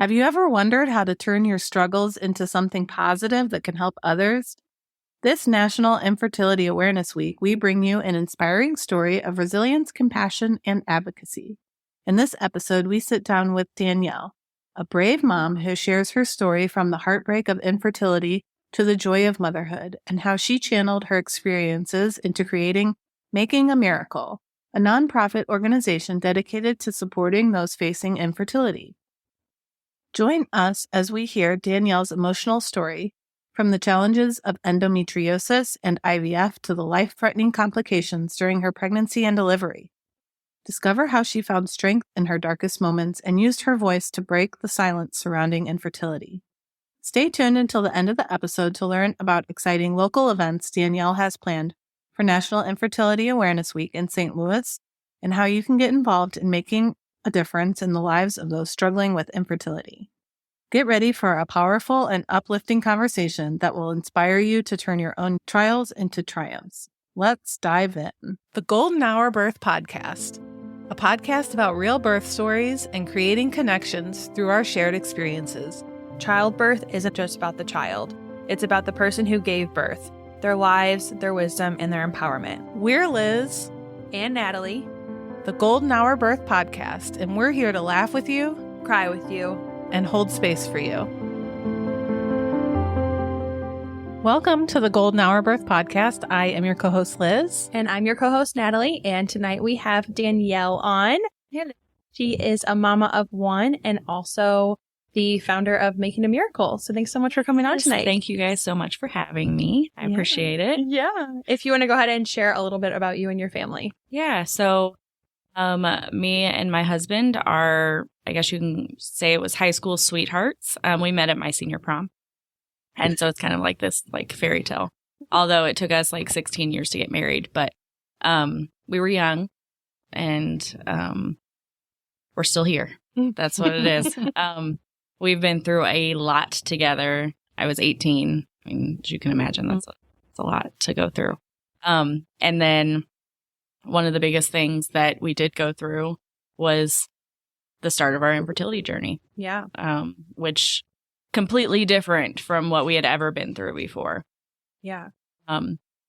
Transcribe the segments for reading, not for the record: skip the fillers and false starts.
Have you ever wondered how to turn your struggles into something positive that can help others? This National Infertility Awareness Week, we bring you an inspiring story of resilience, compassion, and advocacy. In this episode, we sit down with Danielle, a brave mom who shares her story from the heartbreak of infertility to the joy of motherhood, and how she channeled her experiences into creating Making a Miracle, a nonprofit organization dedicated to supporting those facing infertility. Join us as we hear Danielle's emotional story, from the challenges of endometriosis and IVF to the life-threatening complications during her pregnancy and delivery. Discover how she found strength in her darkest moments and used her voice to break the silence surrounding infertility. Stay tuned until the end of the episode to learn about exciting local events Danielle has planned for National Infertility Awareness Week in St. Louis, and how you can get involved in making a difference in the lives of those struggling with infertility. Get ready for a powerful and uplifting conversation that will inspire you to turn your own trials into triumphs. Let's dive in. The Golden Hour Birth Podcast, a podcast about real birth stories and creating connections through our shared experiences. Childbirth isn't just about the child. It's about the person who gave birth, their lives, their wisdom, and their empowerment. We're Liz and Natalie, the Golden Hour Birth Podcast, and we're here to laugh with you, cry with you, and hold space for you. Welcome to the Golden Hour Birth Podcast. I am your co-host, Liz. And I'm your co-host, Natalie. And tonight we have Danielle on. She is a mama of one and also the founder of Making a Miracle. So thanks so much for coming on tonight. Thank you guys so much for having me. I appreciate it. Yeah. If you want to go ahead and share a little bit about you and your family. Yeah. So me and my husband are, I guess you can say it was high school sweethearts. We met at my senior prom. And so it's kind of like this like fairy tale, although it took us like 16 years to get married. But we were young and we're still here. That's what it is. We've been through a lot together. I was 18. I mean, as you can imagine, that's a lot to go through. And then one of the biggest things that we did go through was the start of our infertility journey. Yeah. Which completely different from what we had ever been through before. Yeah.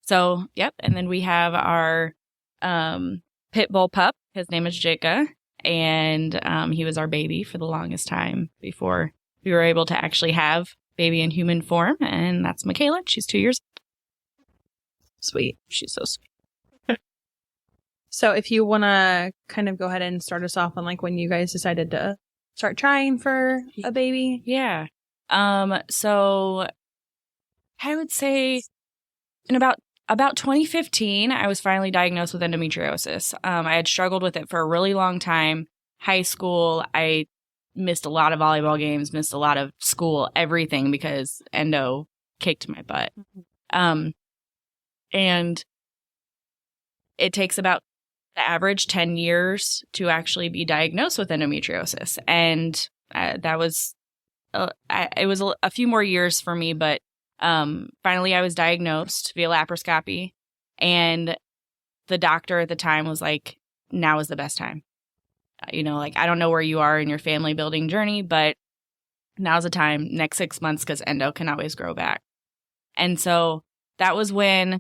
So, yep. And then we have our pit bull pup. His name is Jika. And he was our baby for the longest time before we were able to actually have baby in human form. And that's Michaela. She's 2 years old. Sweet. She's so sweet. So if you want to kind of go ahead and start us off on like when you guys decided to start trying for a baby. Yeah. So I would say in about 2015, I was finally diagnosed with endometriosis. I had struggled with it for a really long time. High school, I missed a lot of volleyball games, missed a lot of school, everything because endo kicked my butt. And it takes about the average 10 years to actually be diagnosed with endometriosis. And that was, it was a few more years for me, but finally I was diagnosed via laparoscopy, and the doctor at the time was like, now is the best time. Like, I don't know where you are in your family building journey, but now's the time, next 6 months, because endo can always grow back. And so that was when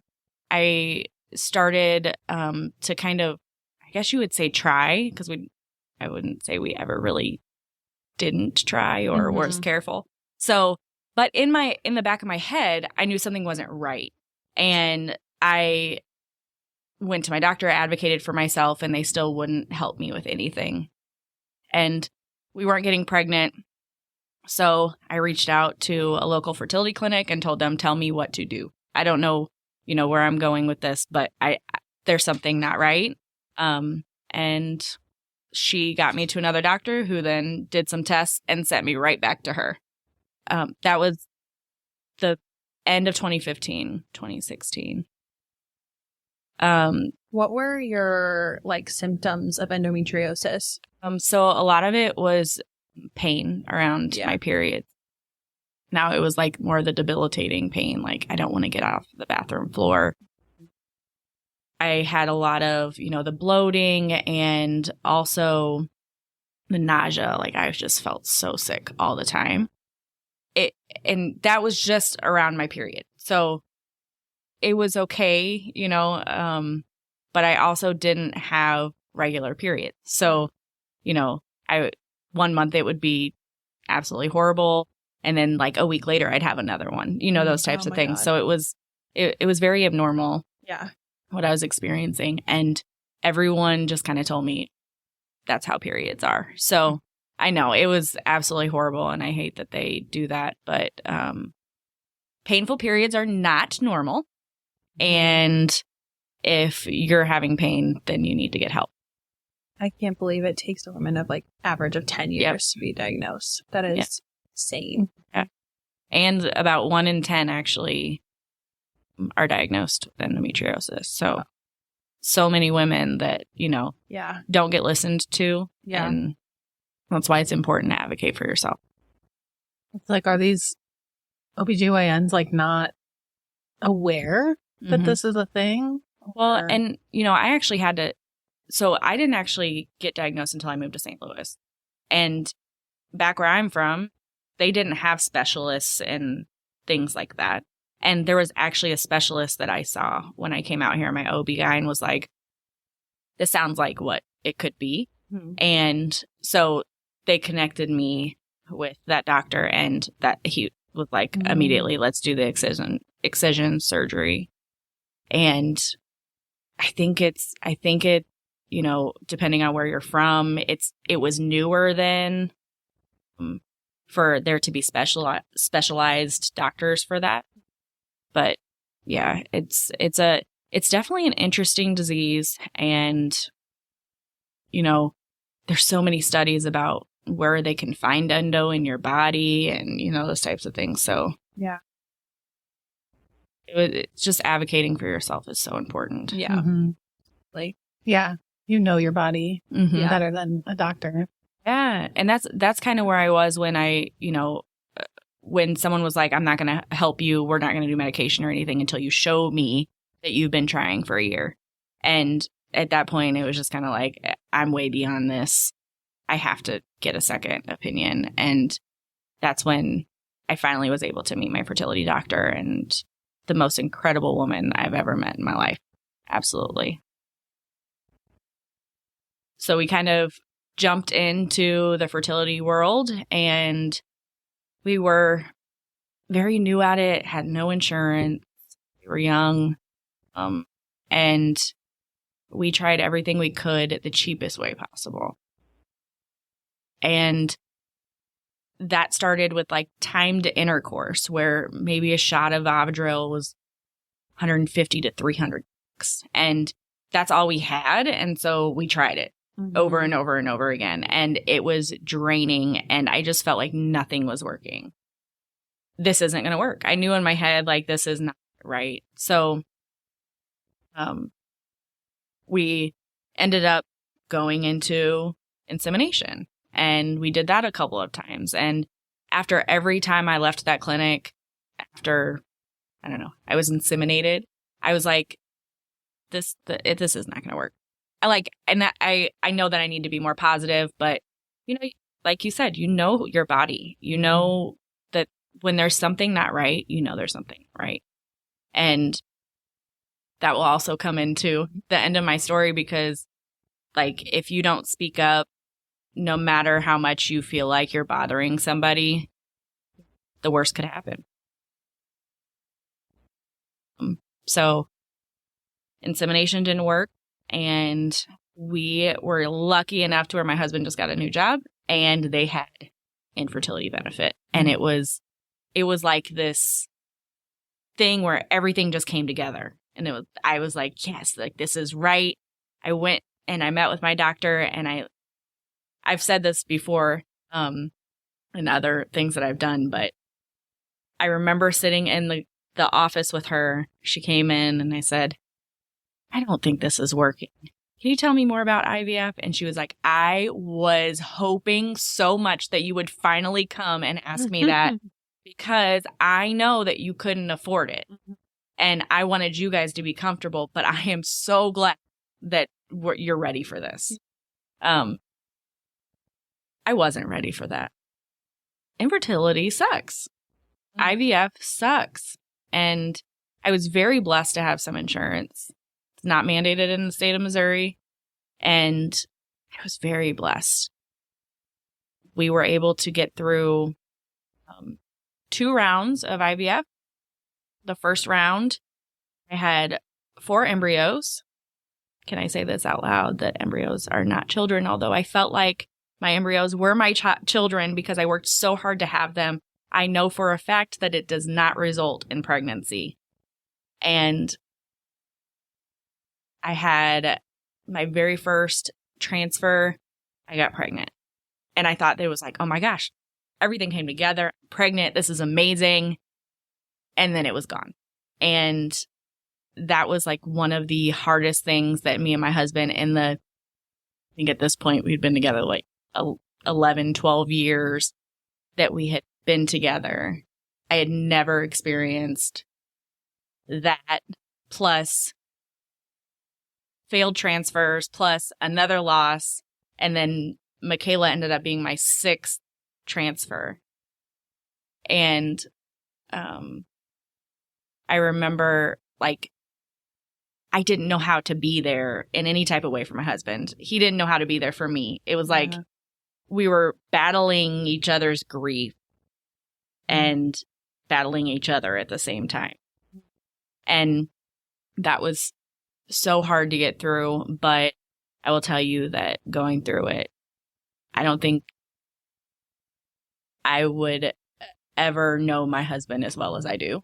I started to kind of, I guess you would say try, because I wouldn't say we ever really didn't try or was careful. So, but in the back of my head, I knew something wasn't right. And I went to my doctor, advocated for myself, and they still wouldn't help me with anything. And we weren't getting pregnant. So I reached out to a local fertility clinic and told them, tell me what to do. I don't know, where I'm going with this, but there's something not right. And she got me to another doctor who then did some tests and sent me right back to her. That was the end of 2015, 2016. What were your symptoms of endometriosis? So a lot of it was pain around my period. Now it was more the debilitating pain. I don't want to get off the bathroom floor. I had a lot of, the bloating and also the nausea, like I just felt so sick all the time. And that was just around my period. So it was okay, but I also didn't have regular periods. So, 1 month it would be absolutely horrible. And then like a week later, I'd have another one, those types of things. God. So it was very abnormal. Yeah. What I was experiencing. And everyone just kind of told me that's how periods are. So I know it was absolutely horrible. And I hate that they do that. But painful periods are not normal. And if you're having pain, then you need to get help. I can't believe it takes a woman of like average of 10 years to be diagnosed. That is insane. Yeah. And about 1 in 10 actually are diagnosed with endometriosis. So many women that, don't get listened to. Yeah. And that's why it's important to advocate for yourself. It's like, are these OBGYNs like not aware that this is a thing? Well, and, I actually had to, so I didn't actually get diagnosed until I moved to St. Louis. And back where I'm from, they didn't have specialists and things like that. And there was actually a specialist that I saw when I came out here. My OB-GYN was like, this sounds like what it could be. Mm-hmm. And so they connected me with that doctor, and that he was like, immediately, let's do the excision surgery. And I think it, depending on where you're from, it was newer then for there to be specialized doctors for that. But yeah, it's definitely an interesting disease. And, there's so many studies about where they can find endo in your body and, those types of things. So yeah. It's just advocating for yourself is so important. Yeah. Mm-hmm. Like, yeah, your body better than a doctor. Yeah. And that's kind of where I was when I, when someone was like, I'm not going to help you. We're not going to do medication or anything until you show me that you've been trying for a year. And at that point, it was just kind of like, I'm way beyond this. I have to get a second opinion. And that's when I finally was able to meet my fertility doctor, and the most incredible woman I've ever met in my life. Absolutely. So we kind of jumped into the fertility world, and we were very new at it, had no insurance. We were young. And we tried everything we could the cheapest way possible. And that started with like timed intercourse, where maybe a shot of Avidril was $150 to $300. And that's all we had. And so we tried it over and over and over again. And it was draining. And I just felt like nothing was working. This isn't going to work. I knew in my head, like, this is not right. So we ended up going into insemination. And we did that a couple of times. And after every time I left that clinic, after, I was inseminated, I was like, this is not going to work. I know that I need to be more positive, but, like you said, your body, that when there's something not right, there's something right. And that will also come into the end of my story, because like, if you don't speak up, no matter how much you feel like you're bothering somebody, the worst could happen. So insemination didn't work, and we were lucky enough to where my husband just got a new job, and they had infertility benefit. And it was like this thing where everything just came together. And I was like, yes, like, this is right. I went and I met with my doctor, and I've said this before, in other things that I've done, but I remember sitting in the office with her. She came in, and I said, I don't think this is working. Can you tell me more about IVF? And she was like, I was hoping so much that you would finally come and ask me that, because I know that you couldn't afford it. And I wanted you guys to be comfortable, but I am so glad that you're ready for this. I wasn't ready for that. Infertility sucks. IVF sucks. And I was very blessed to have some insurance. It's not mandated in the state of Missouri. And I was very blessed. We were able to get through 2 rounds of IVF. The first round, I had 4 embryos. Can I say this out loud, that embryos are not children, although I felt like my embryos were my children because I worked so hard to have them. I know for a fact that it does not result in pregnancy. And I had my very first transfer, I got pregnant. And I thought that it was like, oh my gosh, everything came together. I'm pregnant. This is amazing. And then it was gone. And that was like one of the hardest things that me and my husband I think at this point we'd been together like 11, 12 years that we had been together. I had never experienced that, plus failed transfers, plus another loss. And then Michaela ended up being my 6th transfer. And I remember, like, I didn't know how to be there in any type of way for my husband. He didn't know how to be there for me. It was like we were battling each other's grief and battling each other at the same time. And that was so hard to get through. But I will tell you that going through it, I don't think I would ever know my husband as well as I do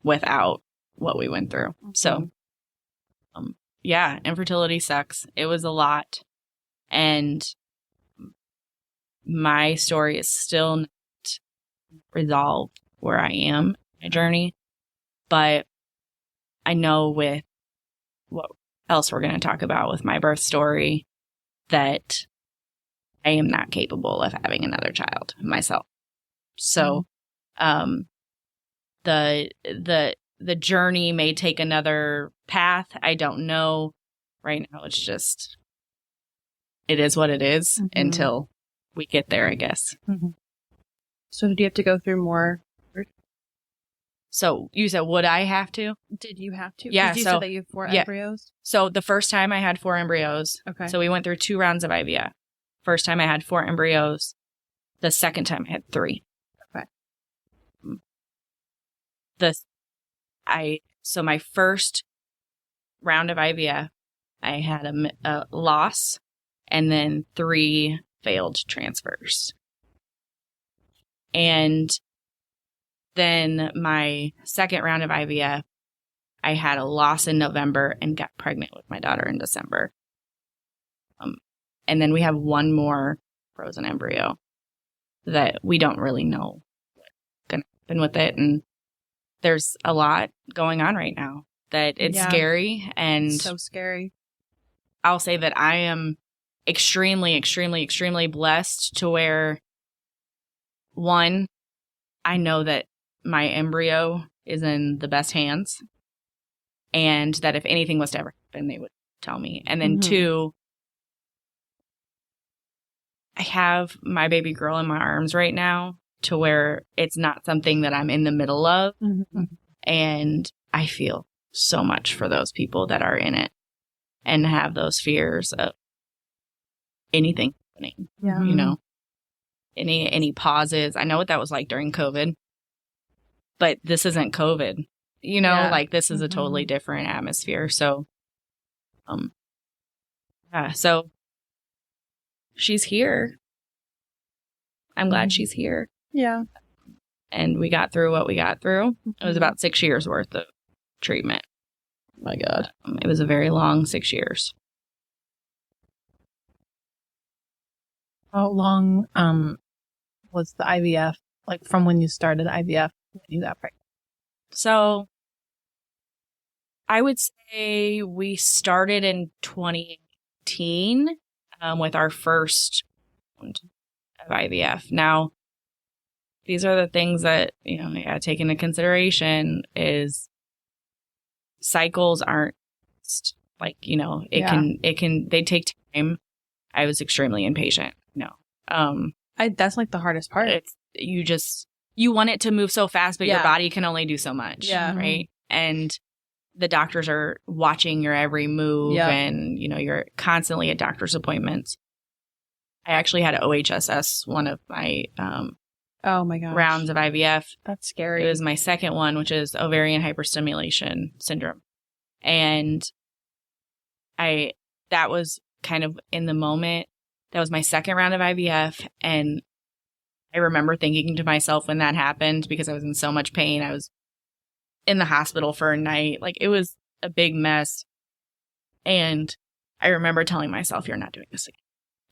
without what we went through. So, yeah, infertility sucks. It was a lot. And my story is still not resolved where I am in my journey. But I know with what else we're going to talk about with my birth story that I am not capable of having another child myself. So, the journey may take another path. I don't know. Right now, it's just, it is what it is until we get there, I guess. So did you have to go through more? So you said, would I have to? Did you have to? Yeah. You said that you have 4 embryos? So the first time I had 4 embryos. Okay. So we went through 2 rounds of IVF. First time I had 4 embryos. The second time I had 3. Okay. So my first round of IVF, I had a loss and then 3 failed transfers. And then my second round of IVF, I had a loss in November and got pregnant with my daughter in December. And then we have 1 more frozen embryo that we don't really know what's going to happen with it. And there's a lot going on right now that it's scary. And so scary. I'll say that I am extremely, extremely, extremely blessed to where, 1, I know that my embryo is in the best hands and that if anything was to ever happen, they would tell me. And then 2, I have my baby girl in my arms right now to where it's not something that I'm in the middle of. And I feel so much for those people that are in it and have those fears of anything happening, you know, any pauses. I know what that was like during COVID, but this isn't COVID, you know, like this is a totally different atmosphere. So, so she's here. I'm glad she's here. Yeah. And we got through what we got through. It was about 6 years worth of treatment. My God. It was a very long 6 years. How long was the IVF, like from when you started IVF when you got pregnant? So I would say we started in 2018 with our first round of IVF. Now, these are the things that, you know, you got to take into consideration is cycles aren't like, you know, they take time. I was extremely impatient No. That's like the hardest part. It's you want it to move so fast, but your body can only do so much. Yeah. Right. And the doctors are watching your every move and, you're constantly at doctor's appointments. I actually had OHSS, one of my oh my gosh, rounds of IVF. That's scary. It was my second one, which is ovarian hyperstimulation syndrome. And that was kind of in the moment. That was my second round of IVF. And I remember thinking to myself when that happened, because I was in so much pain, I was in the hospital for a night. Like, it was a big mess. And I remember telling myself, you're not doing this again.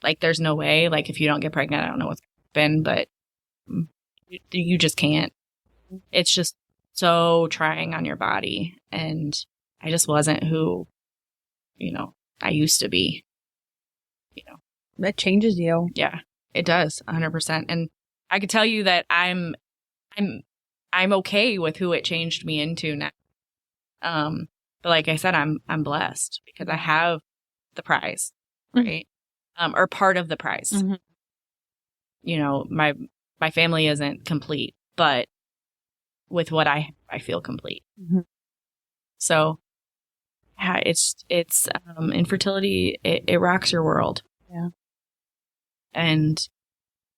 Like, there's no way. Like, if you don't get pregnant, I don't know what's going to happen, but you just can't. It's just so trying on your body. And I just wasn't who, I used to be. That changes you. Yeah, it does, 100%. And I could tell you that I'm okay with who it changed me into now. But like I said, I'm blessed because I have the prize, right? Or part of the prize. My family isn't complete, but with what I feel complete. So yeah, it's infertility. It rocks your world. Yeah. And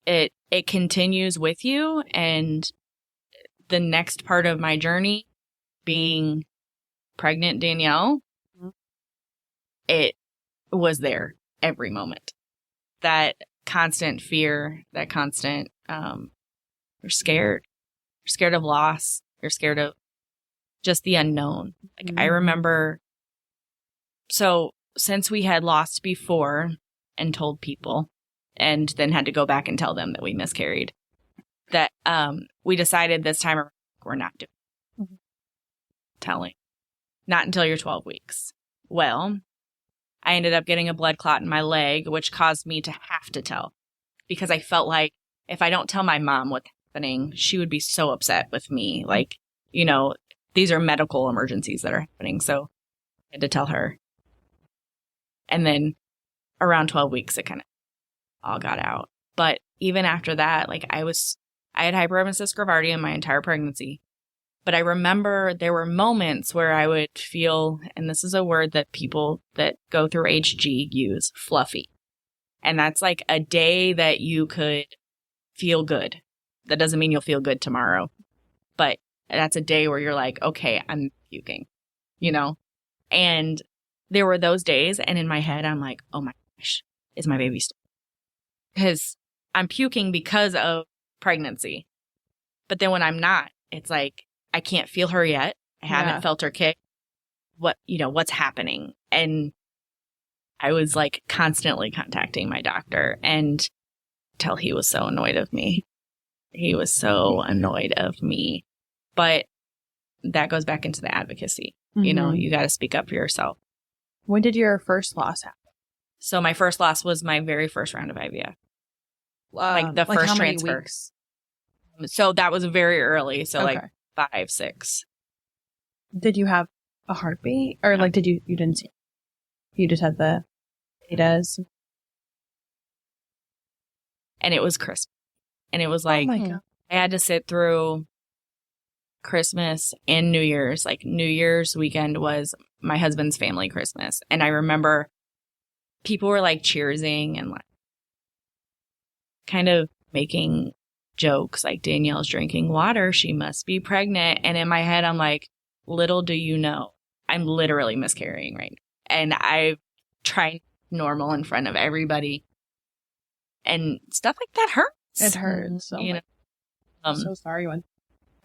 it continues with you. And the next part of my journey, being pregnant Danielle, it was there every moment. That constant fear, that constant, you're scared. You're scared of loss. You're scared of just the unknown. Like, I remember, so since we had lost before and told people, and then had to go back and tell them that we miscarried, that we decided this time we're not doing telling. Not until you're 12 weeks. Well, I ended up getting a blood clot in my leg, which caused me to have to tell, because I felt like if I don't tell my mom what's happening, she would be so upset with me. Like, these are medical emergencies that are happening. So I had to tell her. And then around 12 weeks, it kind of all got out. But even after that, like, I had hyperemesis gravidae my entire pregnancy. But I remember there were moments where I would feel, and this is a word that people that go through HG use, fluffy. And that's like a day that you could feel good. That doesn't mean you'll feel good tomorrow. But that's a day where you're like, okay, I'm puking, And there were those days, and in my head, I'm like, oh my gosh, is my baby still? Because I'm puking because of pregnancy. But then when I'm not, it's like, I can't feel her yet. I haven't felt her kick. What's happening? And I was like constantly contacting my doctor, and until he was so annoyed of me. He was so annoyed of me. But that goes back into the advocacy. You got to speak up for yourself. When did your first loss happen? So my first loss was my very first round of IVF. Like the first how many transfer. Weeks? So that was very early. So like 5, 6. Did you have a heartbeat? Or like you didn't see? You just had the betas? And it was Christmas. And it was like, oh my God. I had to sit through Christmas and New Year's. Like, New Year's weekend was my husband's family Christmas. And I remember people were like cheersing and like kind of making jokes like, Danielle's drinking water, she must be pregnant. And in my head, I'm like, little do you know, I'm literally miscarrying right now. And I try normal in front of everybody. And stuff like that hurts. It hurts. So I'm so sorry.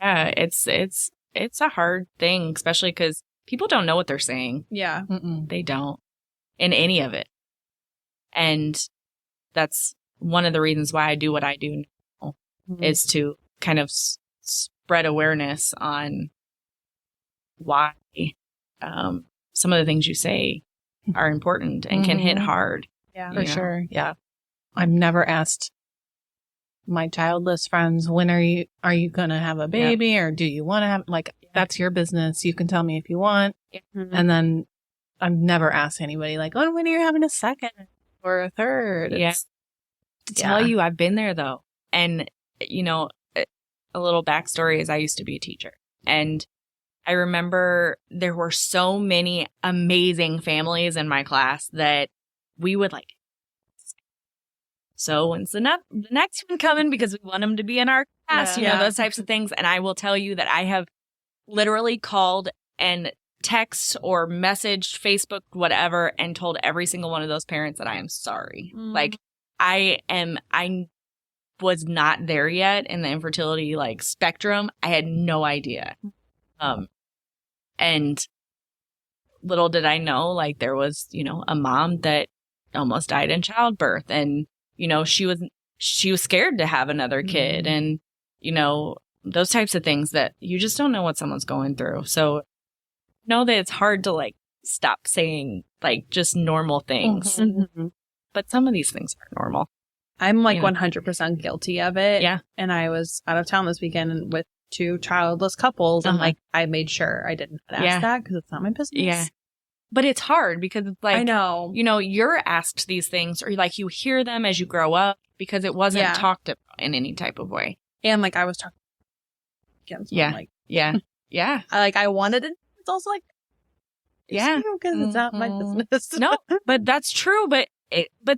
Yeah, it's a hard thing, especially because people don't know what they're saying. Yeah. They don't in any of it. And that's one of the reasons why I do what I do now, is to kind of spread awareness on why some of the things you say are important and can hit hard. Yeah, for sure. Yeah. I've never asked my childless friends, when are you going to have a baby, or do you want to have, like, that's your business. You can tell me if you want. And then I've never asked anybody like, oh, when are you having a second or a third? Yeah. to tell you, I've been there though. And, you know, a little backstory is I used to be a teacher. And I remember there were so many amazing families in my class that we would like, so when's the next one coming? Because we want them to be in our class, you know, those types of things. And I will tell you that I have literally called and text or messaged, Facebook, whatever, and told every single one of those parents that I am sorry. Like I was not there yet in the infertility like spectrum. I had no idea. And little did I know, like there was, you know, a mom that almost died in childbirth, and, you know, she was scared to have another kid, and, you know, those types of things that you just don't know what someone's going through. So know that it's hard to like stop saying like just normal things, but some of these things are normal. I'm like 100% guilty of it. Yeah. And I was out of town this weekend with 2 childless couples, and like I made sure I didn't ask that because it's not my business. Yeah. But it's hard because it's like, I know, you know, you're asked these things, or like you hear them as you grow up because it wasn't talked about in any type of way. And like I was talking against like, I wanted it. It's also like, because it's not my business. No, but that's true. But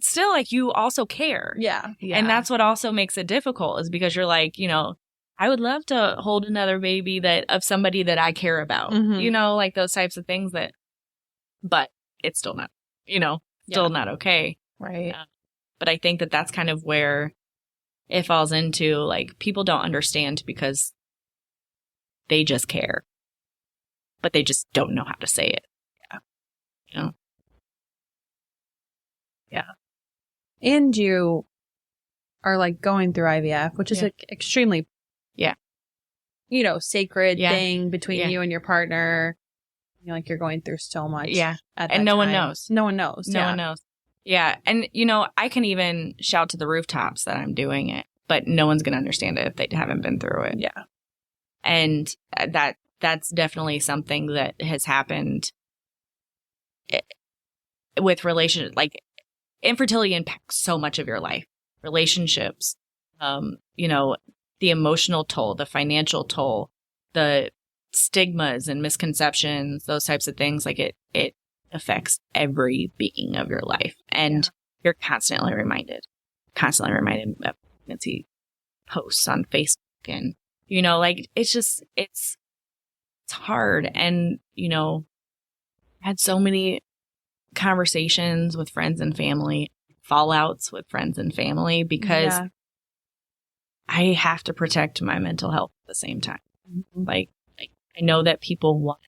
still, like, you also care. Yeah. And that's what also makes it difficult, is because you're like, you know, I would love to hold another baby of somebody that I care about, you know, like those types of things but it's still not, you know, still not okay. Right. But I think that that's kind of where it falls into, like, people don't understand because they just care, but they just don't know how to say it. Yeah. You know? Yeah. And you are like going through IVF, which is like extremely, you know, sacred thing between you and your partner. You know, like you're going through so much. Yeah. And no one knows. No one knows. No one knows. Yeah. And, you know, I can even shout to the rooftops that I'm doing it, but no one's going to understand it if they haven't been through it. Yeah. And that's definitely something that has happened with relationships. Like, infertility impacts so much of your life, relationships, you know, the emotional toll, the financial toll, the stigmas and misconceptions, those types of things. Like it affects every being of your life. And you're constantly reminded of pregnancy posts on Facebook. And, you know, like, it's just, it's hard. And, you know, I had so many conversations with friends and family, fallouts with friends and family, because I have to protect my mental health at the same time. Like, I know that people want,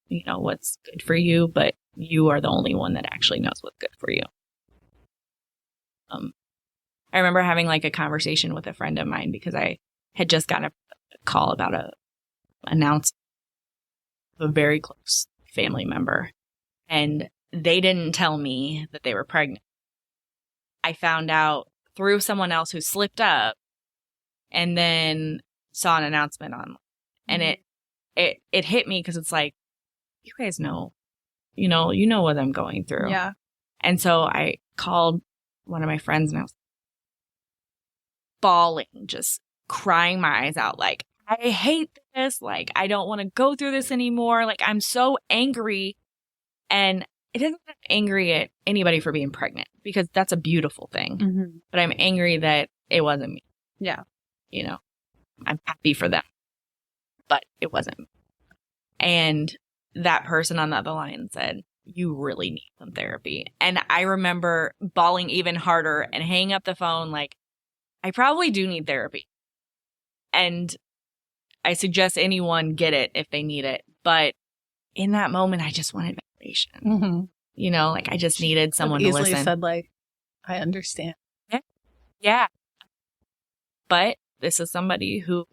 you know, what's good for you, but you are the only one that actually knows what's good for you. I remember having like a conversation with a friend of mine because I had just gotten a call about a announcement of a very close family member, and they didn't tell me that they were pregnant. I found out through someone else who slipped up and then saw an announcement online. And it hit me because it's like, you guys know, you know what I'm going through. Yeah. And so I called one of my friends and I was bawling, just crying my eyes out. Like, I hate this. Like, I don't want to go through this anymore. Like, I'm so angry. And it isn't that I'm angry at anybody for being pregnant, because that's a beautiful thing. But I'm angry that it wasn't me. Yeah. You know, I'm happy for them, but it wasn't me. And that person on the other line said, you really need some therapy. And I remember bawling even harder and hanging up the phone like, I probably do need therapy. And I suggest anyone get it if they need it. But in that moment, I just wanted validation. You know, like, I just needed someone to listen. Said, like, I understand. Yeah. But this is somebody who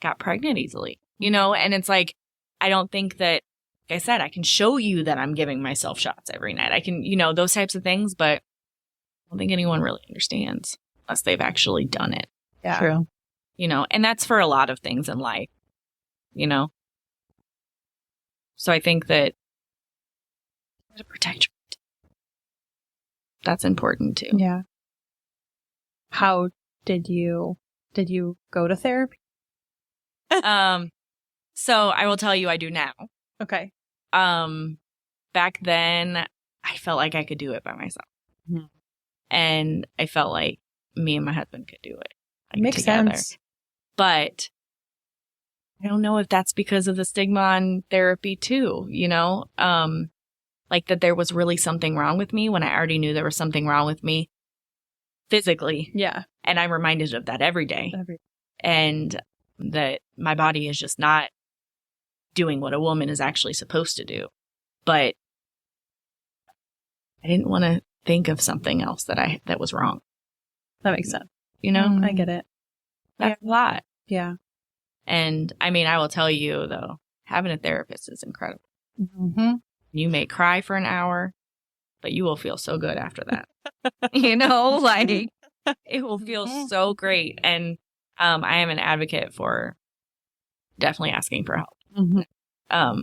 got pregnant easily, you know? And it's like, I don't think that, like I said, I can show you that I'm giving myself shots every night. I can, you know, those types of things, but I don't think anyone really understands unless they've actually done it. Yeah. True. You know, and that's for a lot of things in life, you know? So I think that to protect your, that's important too. Yeah. How did you go to therapy? So I will tell you I do now. Okay. Back then I felt like I could do it by myself. Mm-hmm. And I felt like me and my husband could do it. Like, Makes together. sense. But I don't know if that's because of the stigma on therapy too, you know? Like that there was really something wrong with me when I already knew there was something wrong with me physically. Yeah. And I'm reminded of that every day. And that my body is just not doing what a woman is actually supposed to do. But I didn't want to think of something else that was wrong. That makes sense. You know? I get it. That's a lot. Yeah. And I mean, I will tell you though, having a therapist is incredible. Mm-hmm. You may cry for an hour, but you will feel so good after that. You know, like it will feel so great. And I am an advocate for definitely asking for help. Mm-hmm.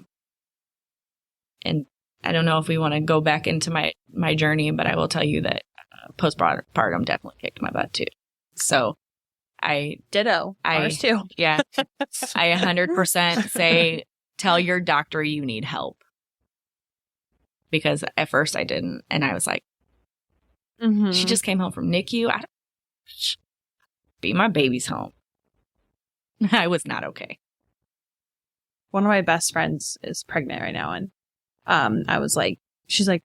And I don't know if we want to go back into my journey, but I will tell you that postpartum definitely kicked my butt too. So Ditto. Ours too. Yeah. I 100% say, tell your doctor you need help. Because at first I didn't. And I was like, she just came home from NICU. Be my baby's home. I was not okay. One of my best friends is pregnant right now. And I was like, she's like,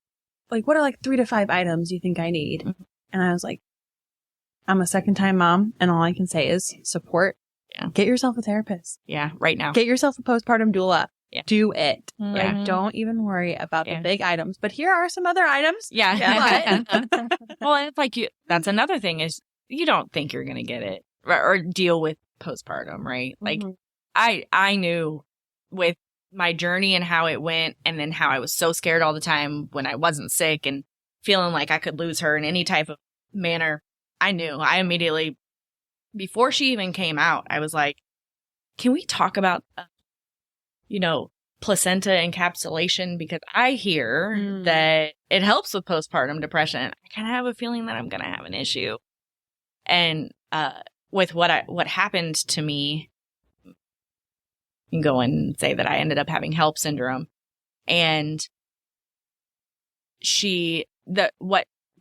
what are like 3 to 5 items you think I need? Mm-hmm. And I was like, I'm a second-time mom, and all I can say is support. Yeah. Get yourself a therapist. Yeah, right now. Get yourself a postpartum doula. Yeah. Do it. Yeah. Like, don't even worry about the big items. But here are some other items. Yeah. Well, it's like that's another thing is you don't think you're going to get it or deal with postpartum, right? Like, I knew with my journey and how it went, and then how I was so scared all the time when I wasn't sick and feeling like I could lose her in any type of manner. I knew. I immediately, before she even came out, I was like, can we talk about, placenta encapsulation? Because I hear that it helps with postpartum depression. I kind of have a feeling that I'm going to have an issue. And with what happened to me, you can go and say that I ended up having HELLP syndrome. And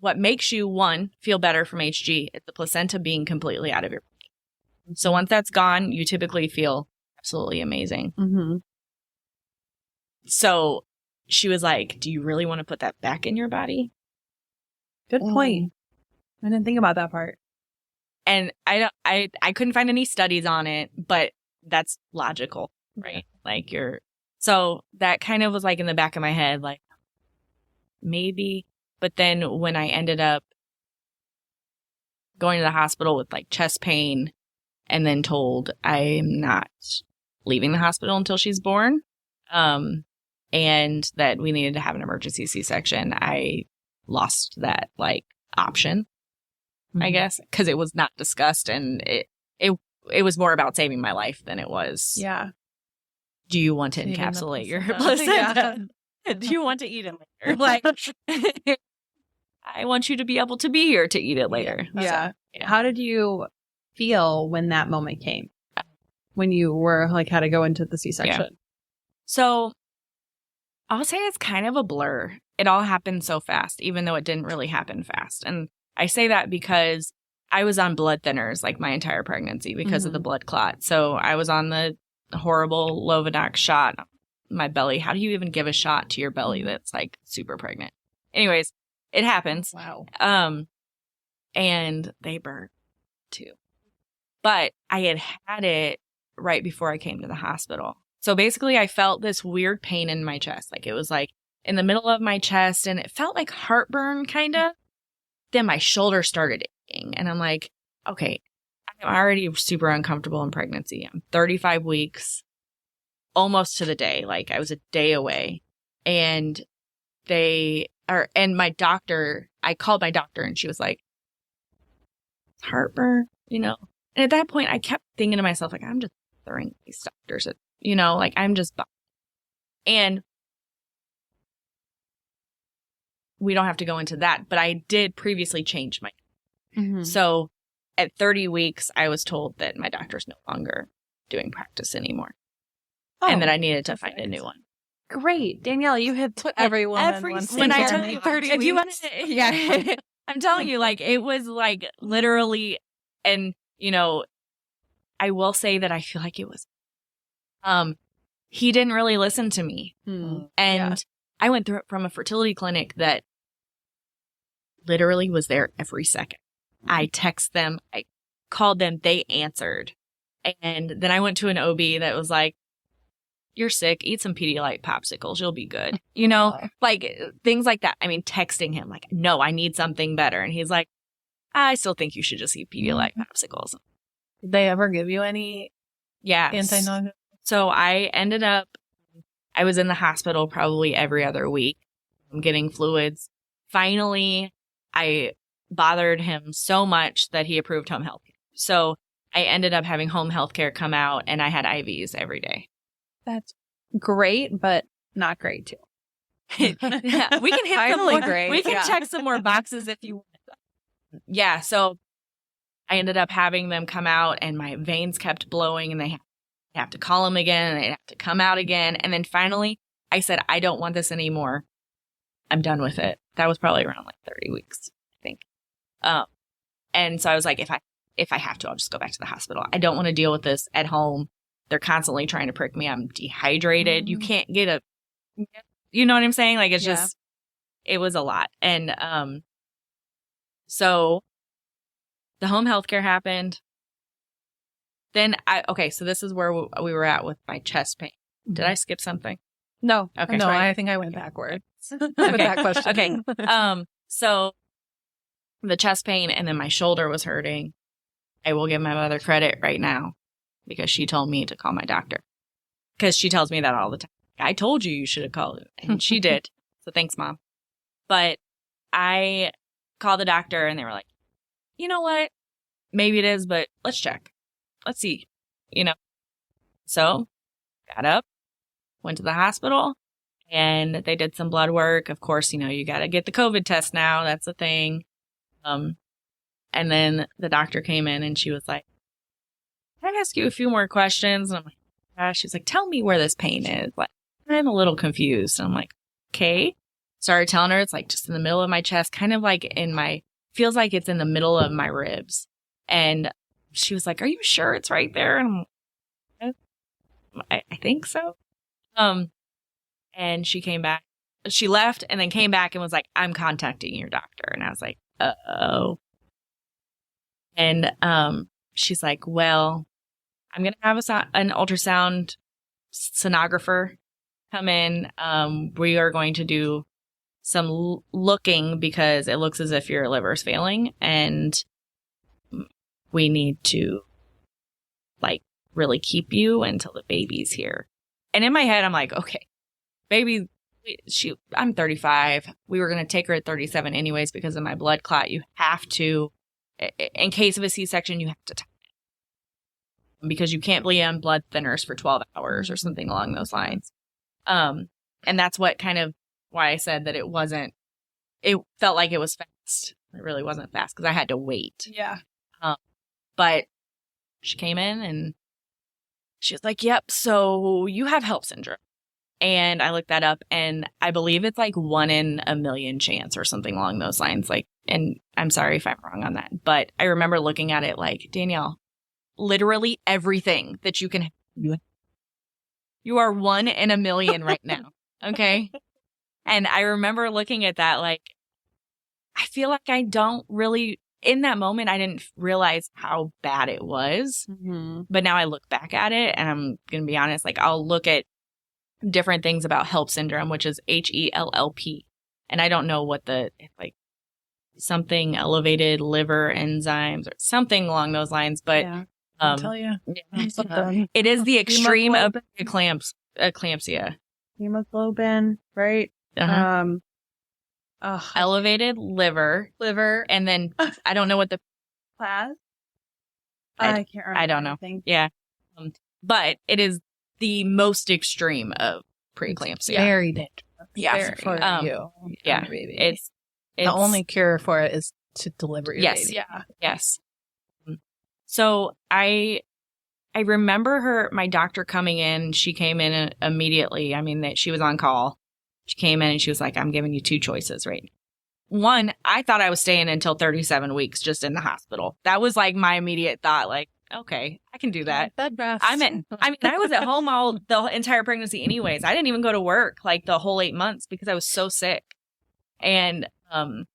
what makes you, one, feel better from HG is the placenta being completely out of your body. So once that's gone, you typically feel absolutely amazing. Mm-hmm. So she was like, do you really want to put that back in your body? Good point. I didn't think about that part. And I couldn't find any studies on it, but that's logical, right? Like so that kind of was like in the back of my head, like maybe. But then when I ended up going to the hospital with like chest pain and then told I'm not leaving the hospital until she's born, and that we needed to have an emergency C-section, I lost that like option, I guess, because it was not discussed, and it was more about saving my life than it was. Yeah. Do you want to encapsulate your placenta? Do you want to eat it later? Like, I want you to be able to be here to eat it later. Yeah. So, yeah. How did you feel when that moment came? When you were like, had to go into the C-section? Yeah. So I'll say it's kind of a blur. It all happened so fast, even though it didn't really happen fast. And I say that because I was on blood thinners like my entire pregnancy because of the blood clot. So I was on the horrible Lovenox shot on my belly. How do you even give a shot to your belly that's like super pregnant? Anyways, it happens. Wow. And they burn too. But I had it right before I came to the hospital. So basically I felt this weird pain in my chest. Like it was like in the middle of my chest, and it felt like heartburn kind of. Then my shoulder started aching, and I'm like, okay, I'm already super uncomfortable in pregnancy. I'm 35 weeks, almost to the day. Like I was a day away, and my doctor, I called my doctor, and she was like, heartburn, And at that point I kept thinking to myself, like, I'm just throwing these doctors at, like I'm just, and we don't have to go into that, but I did previously change my, so at 30 weeks, I was told that my doctor's no longer doing practice anymore. And that I needed to find a new one. Great. Danielle, you had put every woman wants when I to tell you 30 if you want weeks. to, yeah, I'm telling you, like, it was like literally, and I will say that I feel like it was, he didn't really listen to me. And I went through it from a fertility clinic that literally was there every second. I text them, I called them, they answered. And then I went to an OB that was like, you're sick, eat some Pedialyte popsicles, you'll be good. Like things like that. I mean, texting him like, no, I need something better. And he's like, I still think you should just eat Pedialyte popsicles. Did they ever give you any anti-nausea? So I was in the hospital probably every other week. I'm getting fluids. Finally, I bothered him so much that he approved home health care. So I ended up having home health care come out, and I had IVs every day. That's great, but not great too. Yeah, we can hit Finally some more, great. we can check some more boxes if you want. Yeah, so I ended up having them come out, and my veins kept blowing, and they have to call them again, and they have to come out again. And then finally, I said, I don't want this anymore. I'm done with it. That was probably around like 30 weeks, I think. And so I was like, if I have to, I'll just go back to the hospital. I don't want to deal with this at home. They're constantly trying to prick me. I'm dehydrated. You can't get you know what I'm saying? Like, it's just, it was a lot. And so the home health care happened. Then so this is where we were at with my chest pain. Did I skip something? No. Okay. No, sorry. I think I went backwards with Okay. that question. Okay. So the chest pain and then my shoulder was hurting. I will give my mother credit right now because she told me to call my doctor. Because she tells me that all the time. I told you should have called it. And she did. So thanks, Mom. But I called the doctor and they were like, you know what? Maybe it is, but let's check. Let's see. So got up, went to the hospital, and they did some blood work. Of course, you got to get the COVID test now. That's a thing. And then the doctor came in and she was like, can I ask you a few more questions? And I'm like, gosh, she's like, tell me where this pain is. Like, I'm a little confused. And I'm like, okay. Started telling her it's like just in the middle of my chest, kind of like feels like it's in the middle of my ribs. And she was like, are you sure it's right there? And I'm like, I think so. And she came back. She left and then came back and was like, I'm contacting your doctor. And I was like, uh-oh. And she's like, well, I'm going to have an ultrasound sonographer come in. We are going to do some looking because it looks as if your liver's failing and we need to like really keep you until the baby's here. And in my head, I'm like, okay, baby, I'm 35. We were going to take her at 37 anyways because of my blood clot. You have to, in case of a C-section, you have to tie it because you can't bleed on blood thinners for 12 hours or something along those lines. And that's what kind of why I said that it felt like it was fast. It really wasn't fast because I had to wait. Yeah. But she came in and she was like, yep, so you have HELLP syndrome. And I looked that up and I believe it's like 1 in a million chance or something along those lines. Like, and I'm sorry if I'm wrong on that, but I remember looking at it like, Danielle, literally everything that you can, you are 1 in a million right now. Okay. And I remember looking at that, like, I feel like I don't really, in that moment, I didn't realize how bad it was. Mm-hmm. But now I look back at it and I'm going to be honest, like I'll look at different things about HELLP syndrome, which is HELLP. And I don't know what like something elevated liver enzymes or something along those lines, but I'll tell you. It is the extreme of eclampsia. Hemoglobin, right? Uh-huh. Elevated liver, and then I don't know what the class. I can't remember. I don't know. Yeah, but it is the most extreme of preeclampsia. Very dangerous. Yeah, for you. Yeah, baby. it's the only cure for it is to deliver your baby. Yes. So I remember my doctor coming in. She came in immediately. I mean, she was on call. She came in and she was like, I'm giving you two choices, right? One, I thought I was staying until 37 weeks just in the hospital. That was like my immediate thought, like, okay, I can do that. Bed rest. I was at home the entire pregnancy anyways. I didn't even go to work like the whole 8 months because I was so sick. And I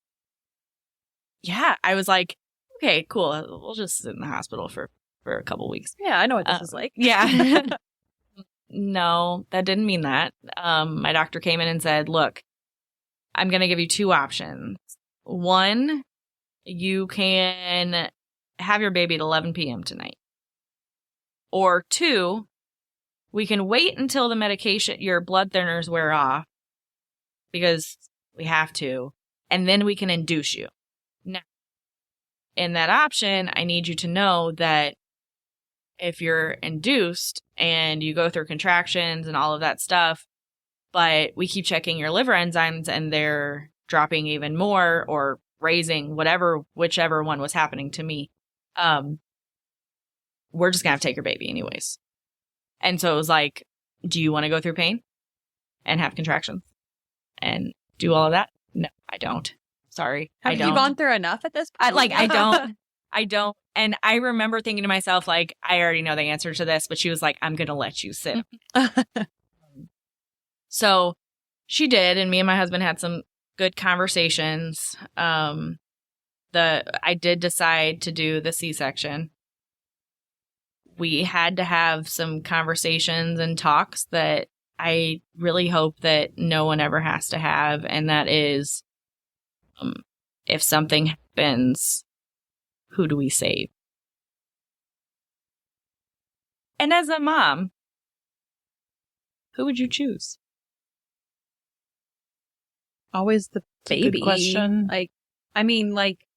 was like, okay, cool. We'll just sit in the hospital for a couple weeks. Yeah, I know what this is like. Yeah. No, that didn't mean that. My doctor came in and said, look, I'm going to give you two options. One, you can have your baby at 11 p.m. tonight. Or two, we can wait until the medication, your blood thinners wear off, because we have to, and then we can induce you. Now, in that option, I need you to know that if you're induced and you go through contractions and all of that stuff, but we keep checking your liver enzymes and they're dropping even more or raising, whichever one was happening to me, we're just going to have to take your baby anyways. And so it was like, do you want to go through pain and have contractions and do all of that? No, I don't. Sorry. Have you gone through enough at this point? I don't. And I remember thinking to myself, like, I already know the answer to this, but she was like, I'm going to let you sit. So she did. And me and my husband had some good conversations. I did decide to do the C-section. We had to have some conversations and talks that I really hope that no one ever has to have. And that is, if something happens, who do we save? And as a mom, who would you choose? Always the baby. Good question.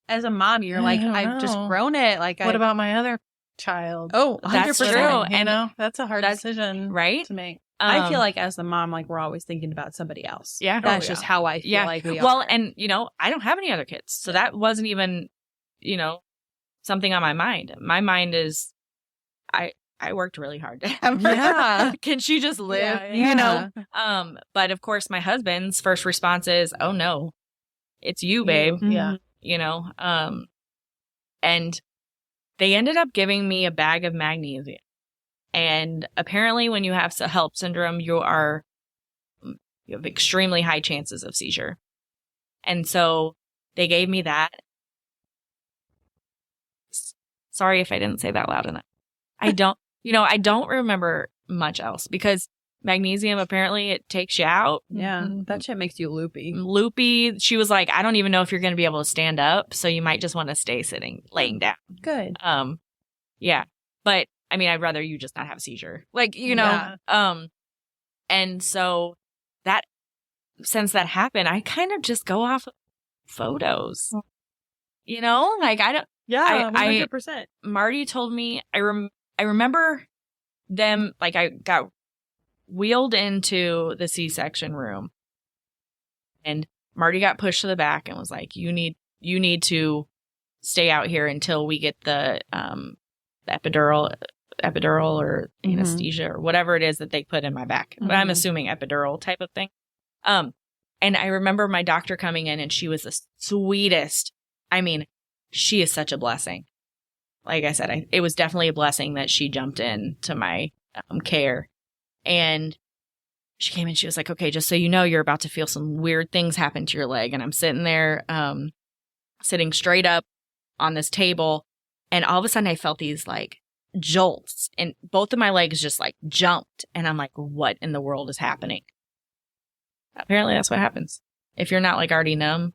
As a mom, you're like, I've just grown it. Like, what about my other child? Oh, 100%. That's true. And that's a hard decision, right? to make. I feel like as the mom, like, we're always thinking about somebody else. Yeah. That's just how I feel like we are. Well, and, I don't have any other kids. So that wasn't even, something on my mind. My mind is, I worked really hard to have her. Yeah. Can she just live? Yeah. But of course my husband's first response is, oh no, it's you, babe. Yeah. And they ended up giving me a bag of magnesium. And apparently when you have HELLP syndrome, you have extremely high chances of seizure. And so they gave me that. Sorry if I didn't say that loud enough. I don't remember much else because magnesium, apparently it takes you out. Yeah. That shit makes you loopy. Loopy. She was like, I don't even know if you're going to be able to stand up. So you might just want to stay laying down. Good. Yeah. But I'd rather you just not have a seizure. Yeah. And so since that happened, I kind of just go off of photos, I don't. Yeah. 100%. Marty told me, I remember them, like I got wheeled into the C-section room and Marty got pushed to the back and was like, you need to stay out here until we get the epidural or anesthesia or whatever it is that they put in my back. But I'm assuming epidural type of thing. And I remember my doctor coming in and she was the sweetest. She is such a blessing. Like I said, it was definitely a blessing that she jumped in to my care. And she came in, she was like, okay, just so you know, you're about to feel some weird things happen to your leg. And I'm sitting there, sitting straight up on this table. And all of a sudden I felt these like jolts and both of my legs just like jumped. And I'm like, what in the world is happening? Apparently that's what happens. If you're not like already numb,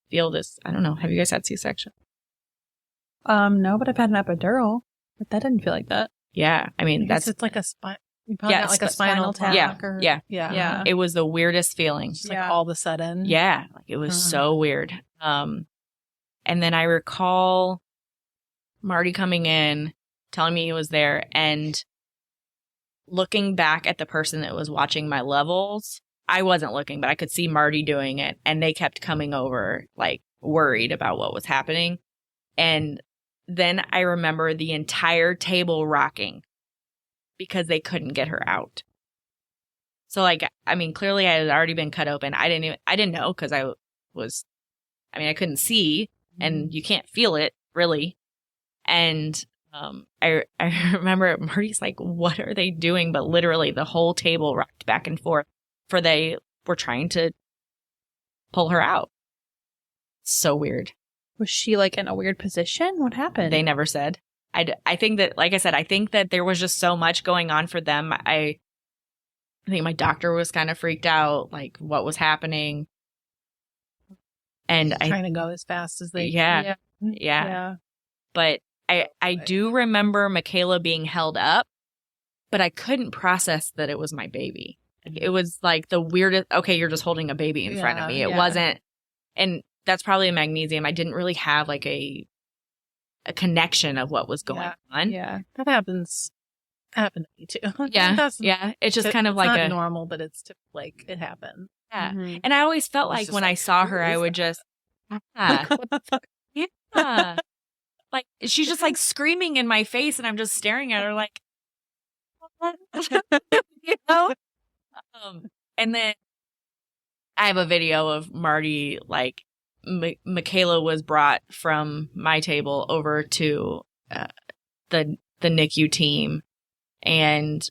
feel this. I don't know. Have you guys had C-section? No, but I've had an epidural, but that didn't feel like that. Yeah. It's like a spine. You probably got like a spinal tap. Yeah. It was the weirdest feeling. Just like all of a sudden. Yeah. Like it was so weird. And then I recall Marty coming in, telling me he was there and looking back at the person that was watching my levels. I wasn't looking, but I could see Marty doing it. And they kept coming over, like worried about what was happening. And then I remember the entire table rocking because they couldn't get her out. So like, I mean, clearly I had already been cut open. I didn't know because I couldn't see and you can't feel it really. And I remember Marty's like, what are they doing? But literally the whole table rocked back and forth for they were trying to pull her out. So weird. Was she like in a weird position? What happened? They never said. I think that, like I said, I think that there was just so much going on for them. I think my doctor was kind of freaked out, like what was happening. And trying to go as fast as they yeah. But I do remember Michaela being held up, but I couldn't process that it was my baby. It was like the weirdest, okay, you're just holding a baby in front of me. It wasn't, and that's probably a magnesium. I didn't really have like a connection of what was going on. Yeah, that happens. Happened to me too. Yeah. It's just kind of like not normal, but it's like it happens. Yeah. Mm-hmm. And I always felt like when I saw her, I would just, what the fuck? Yeah. Like she's just like screaming in my face, and I'm just staring at her like, you know. And then I have a video of Marty, like Michaela was brought from my table over to the NICU team, and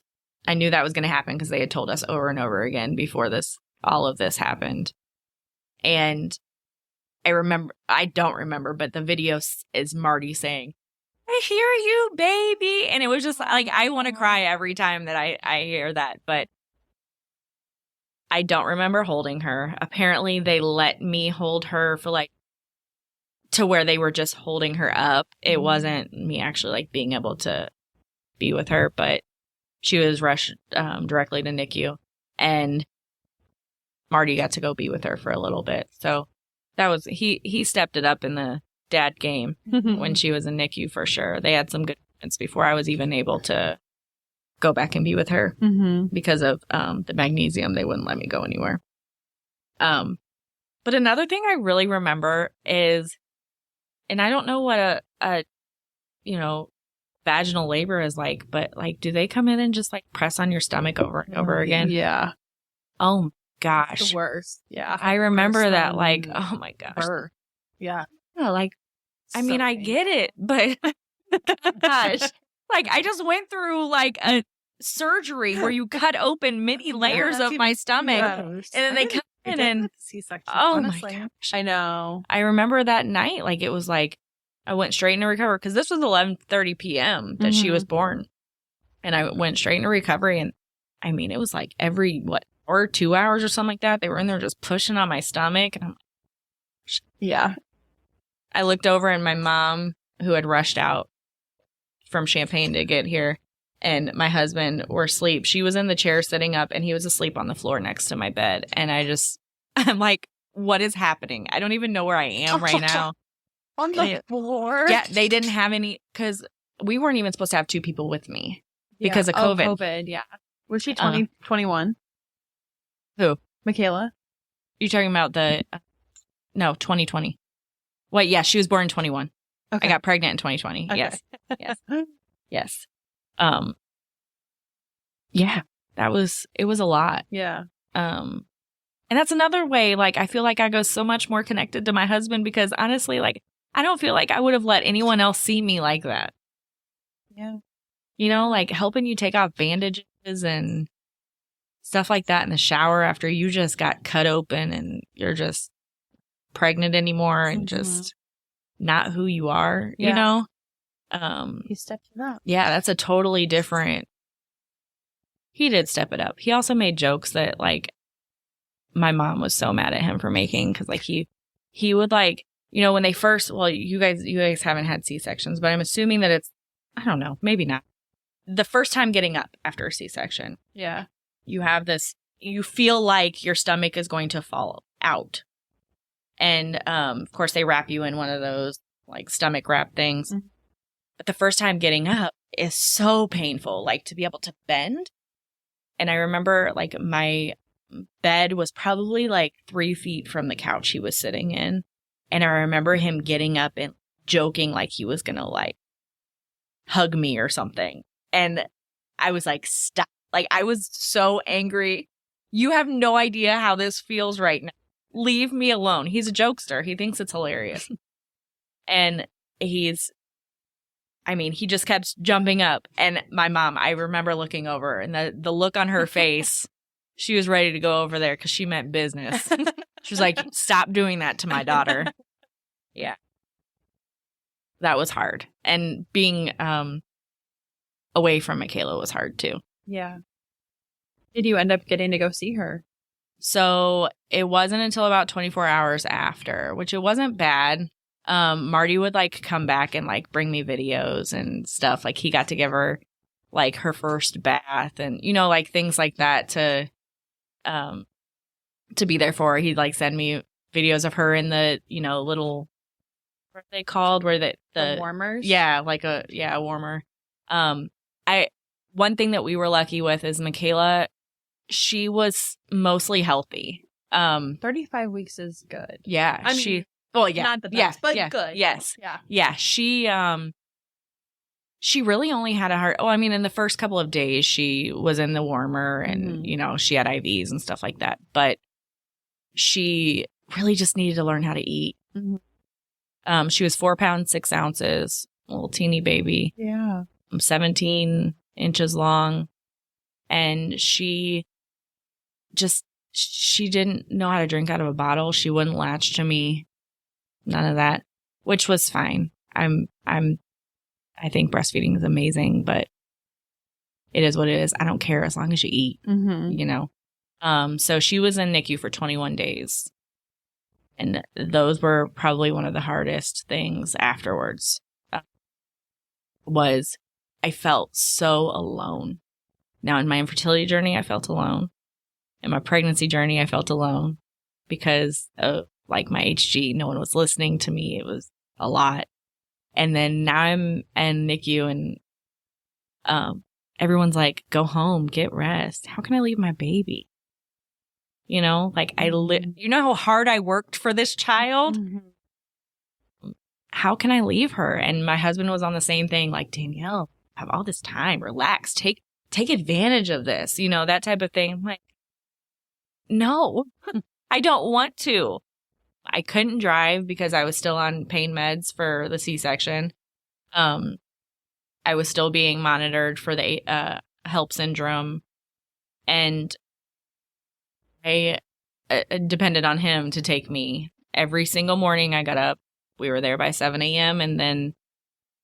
I knew that was going to happen because they had told us over and over again before all of this happened. And I don't remember, but the video is Marty saying, I hear you, baby. And it was just like, I want to cry every time that I hear that, but I don't remember holding her. Apparently they let me hold her for like, to where they were just holding her up. It wasn't me actually like being able to be with her, but she was rushed directly to NICU, and Marty got to go be with her for a little bit. So that was, he stepped it up in the dad game when she was in NICU for sure. They had some good moments before I was even able to go back and be with her because of the magnesium. They wouldn't let me go anywhere. But another thing I really remember is, and I don't know what a vaginal labor is like, but like, do they come in and just like press on your stomach over and over again? Yeah. Oh gosh. The worst. Yeah. I remember that like, oh my gosh. Birth. Yeah. Yeah, like, I mean, I get it, but gosh, like I just went through like a surgery where you cut open many layers of my stomach, and then they come in and C-section. Oh honestly. my gosh. I know. I remember that night, like it was like I went straight into recovery because this was 11:30 p.m. that she was born, and I went straight into recovery. And I mean, it was like every or 2 hours or something like that. They were in there just pushing on my stomach, and I'm like, yeah. I looked over, and my mom, who had rushed out from Champaign to get here, and my husband were asleep. She was in the chair sitting up, and he was asleep on the floor next to my bed. And I'm like, what is happening? I don't even know where I am right now. On the floor? Yeah, they didn't have any, because we weren't even supposed to have two people with me because of COVID. Oh, COVID, yeah. Was she 21? Who? Michaela? You talking about no, 2020. Wait, yeah, she was born in 21. Okay. I got pregnant in 2020. Okay. Yes. Yeah, it was a lot. Yeah. And that's another way, like, I feel like I go so much more connected to my husband because honestly, like, I don't feel like I would have let anyone else see me like that. Yeah. You know, like helping you take off bandages and stuff like that in the shower after you just got cut open and you're just pregnant anymore and just not who you are, you know? He stepped it up. Yeah, that's a totally different. He did step it up. He also made jokes that like my mom was so mad at him for making, because like he would like, you know, when they first, well, you guys haven't had C-sections, but I'm assuming that it's, I don't know, maybe not. The first time getting up after a C-section. Yeah. You have this, you feel like your stomach is going to fall out. And of course they wrap you in one of those like stomach wrap things. Mm-hmm. But the first time getting up is so painful, like to be able to bend. And I remember like my bed was probably like 3 feet from the couch he was sitting in. And I remember him getting up and joking like he was gonna like hug me or something. And I was like, stop. Like, I was so angry. You have no idea how this feels right now. Leave me alone. He's a jokester. He thinks it's hilarious. And he just kept jumping up. And my mom, I remember looking over and the look on her face, she was ready to go over there because she meant business. She was like, stop doing that to my daughter. Yeah. That was hard. And being away from Michaela was hard too. Yeah. Did you end up getting to go see her? So it wasn't until about 24 hours after, which it wasn't bad. Marty would like come back and like bring me videos and stuff. Like he got to give her like her first bath and, you know, like things like that to be there for her. He'd like send me videos of her in the, you know, little, what are they called? Where the warmers? Yeah. Like a warmer. One thing that we were lucky with is Michaela, she was mostly healthy. 35 weeks is good. Yeah. I mean, not the best, but good. Yes. Yeah. Yeah. She really only had a heart. Oh, I mean, in the first couple of days, she was in the warmer and, you know, she had IVs and stuff like that. But she really just needed to learn how to eat. Mm-hmm. She was 4 pounds, 6 ounces, a little teeny baby. Yeah. 17 inches long. And she didn't know how to drink out of a bottle. She wouldn't latch to me. None of that, which was fine. I think breastfeeding is amazing, but it is what it is. I don't care as long as you eat, you know? So she was in NICU for 21 days. And those were probably one of the hardest things afterwards. Was I felt so alone. Now, in my infertility journey, I felt alone. In my pregnancy journey, I felt alone because of like my HG. No one was listening to me. It was a lot. And then now I'm in NICU and everyone's like, go home, get rest. How can I leave my baby? You know, like you know how hard I worked for this child? Mm-hmm. How can I leave her? And my husband was on the same thing, like, Danielle, have all this time, relax, take advantage of this, you know, that type of thing. I'm like, no, I don't want to. I couldn't drive because I was still on pain meds for the C-section. I was still being monitored for the HELLP syndrome. And I depended on him to take me. Every single morning I got up. We were there by 7 a.m. And then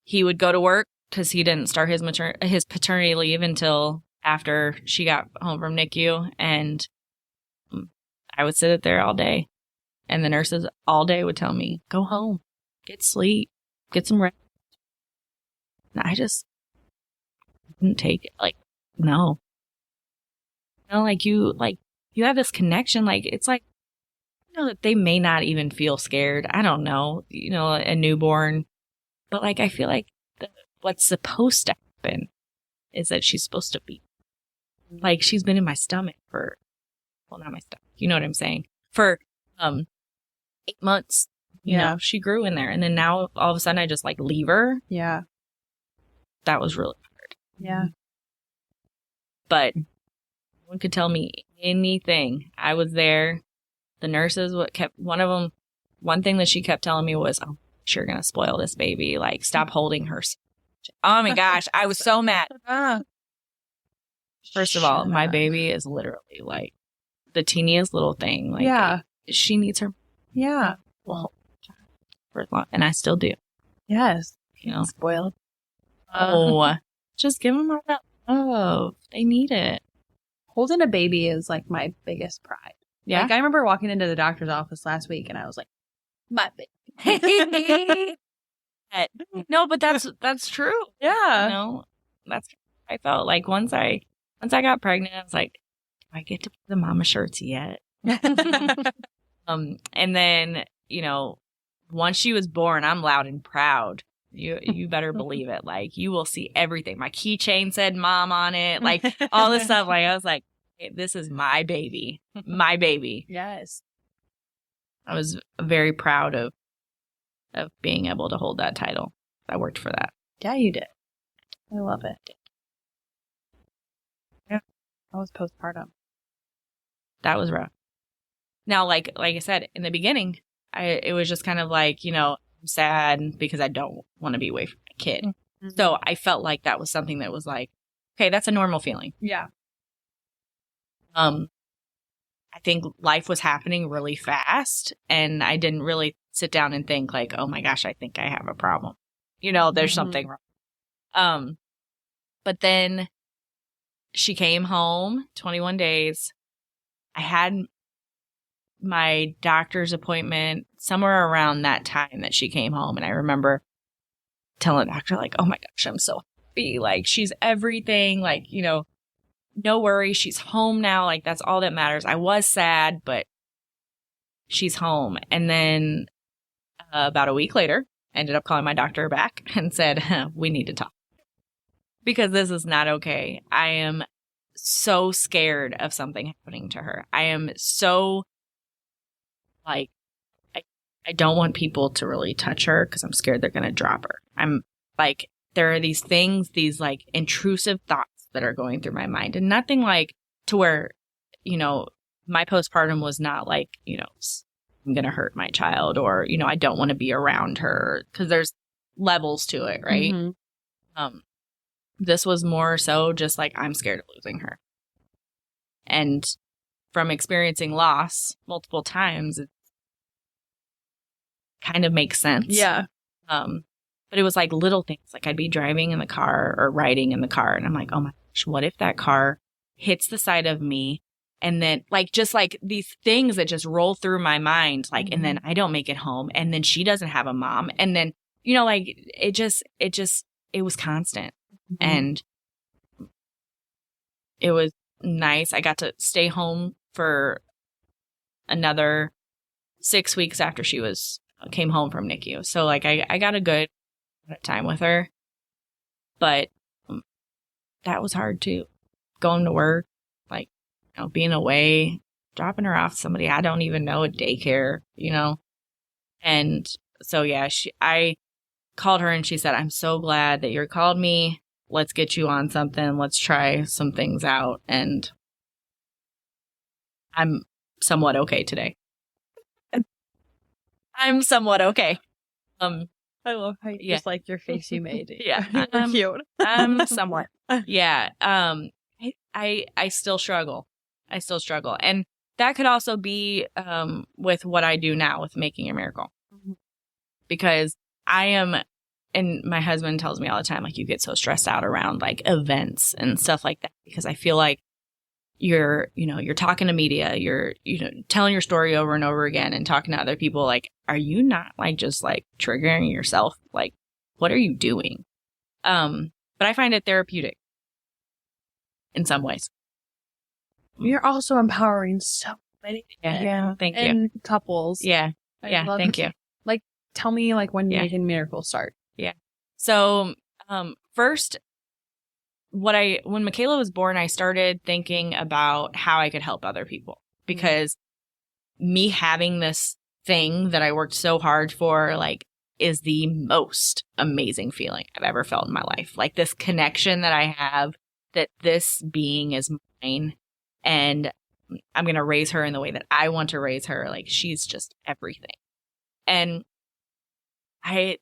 he would go to work because he didn't start his paternity leave until after she got home from NICU. And I would sit there all day. And the nurses all day would tell me, go home, get sleep, get some rest. And I just didn't take it. Like, no. You know, you have this connection. Like, it's like, you know, that they may not even feel scared. I don't know, you know, a newborn. But like, I feel like what's supposed to happen is that she's supposed to be like, she's been in my stomach for, well, not my stomach. You know what I'm saying? For, 8 months, you know, she grew in there. And then now all of a sudden I just like leave her. Yeah. That was really hard. Yeah. But no one could tell me anything. I was there. The nurses, one thing that she kept telling me was, oh, you're going to spoil this baby. Like, stop holding her. Oh my gosh. I was so mad. First of all, my baby is literally like the teeniest little thing. Like, she needs her. Yeah. Well, for as long, and I still do. Yes. You know, spoiled. Oh, just give them all that love. They need it. Holding a baby is like my biggest pride. Yeah. Like I remember walking into the doctor's office last week and I was like, my baby. No, but that's true. Yeah. You know, that's I felt like once I got pregnant, I was like, do I get to put the mama shirts yet? And then, you know, once she was born, I'm loud and proud. You better believe it. Like, you will see everything. My keychain said mom on it. Like, all this stuff. Like, I was like, hey, this is my baby. My baby. Yes. I was very proud of of being able to hold that title. I worked for that. Yeah, you did. I love it. Yeah. That was postpartum. That was rough. Now, like I said, in the beginning, it was just kind of like, you know, I'm sad because I don't want to be away from my kid. Mm-hmm. So I felt like that was something that was like, okay, that's a normal feeling. Yeah. I think life was happening really fast, and I didn't really sit down and think like, oh my gosh, I think I have a problem. You know, there's something wrong. But then she came home, 21 days. I had my doctor's appointment somewhere around that time that she came home. And I remember telling the doctor, like, oh my gosh, I'm so happy. Like, she's everything. Like, you know, no worries. She's home now. Like, that's all that matters. I was sad, but she's home. And then about a week later, I ended up calling my doctor back and said, we need to talk because this is not okay. I am so scared of something happening to her. I am so like, I don't want people to really touch her because I'm scared they're going to drop her. I'm like, there are these things, these like intrusive thoughts that are going through my mind, and nothing like to where, you know, my postpartum was not like, you know, I'm going to hurt my child or, you know, I don't want to be around her because there's levels to it. Right. Mm-hmm. This was more so just like, I'm scared of losing her. And from experiencing loss multiple times, it kind of makes sense. Yeah. But it was like little things. Like I'd be driving in the car or riding in the car and I'm like, oh my gosh, what if that car hits the side of me? And then like, just like these things that just roll through my mind, like, mm-hmm. and then I don't make it home and then she doesn't have a mom. And then, you know, like it was constant. Mm-hmm. And it was nice. I got to stay home for another 6 weeks after she came home from NICU. So like I got a good time with her, but that was hard too. Going to work, like, you know, being away, dropping her off to somebody I don't even know at daycare, you know? And so, yeah, I called her and she said, I'm so glad that you called me. Let's get you on something. Let's try some things out. And I'm somewhat okay today. I'm somewhat okay. I love how you just like your face you made. Yeah. Cute. Somewhat. Yeah. I still struggle. And that could also be with what I do now with Making a Miracle. Mm-hmm. Because I am, and my husband tells me all the time, like, you get so stressed out around like events and stuff like that, because I feel like you're talking to media, you're, telling your story over and over again and talking to other people. Like, are you not like just like triggering yourself? Like, what are you doing? But I find it therapeutic in some ways. You're also empowering so many. Yeah. Thank you. And couples. Yeah. Thank you. Like, tell me like when Making Miracles start. Yeah. So, first, when Michaela was born, I started thinking about how I could help other people, because me having this thing that I worked so hard for, like, is the most amazing feeling I've ever felt in my life. Like, this connection that I have, that this being is mine and I'm going to raise her in the way that I want to raise her. Like, she's just everything. And I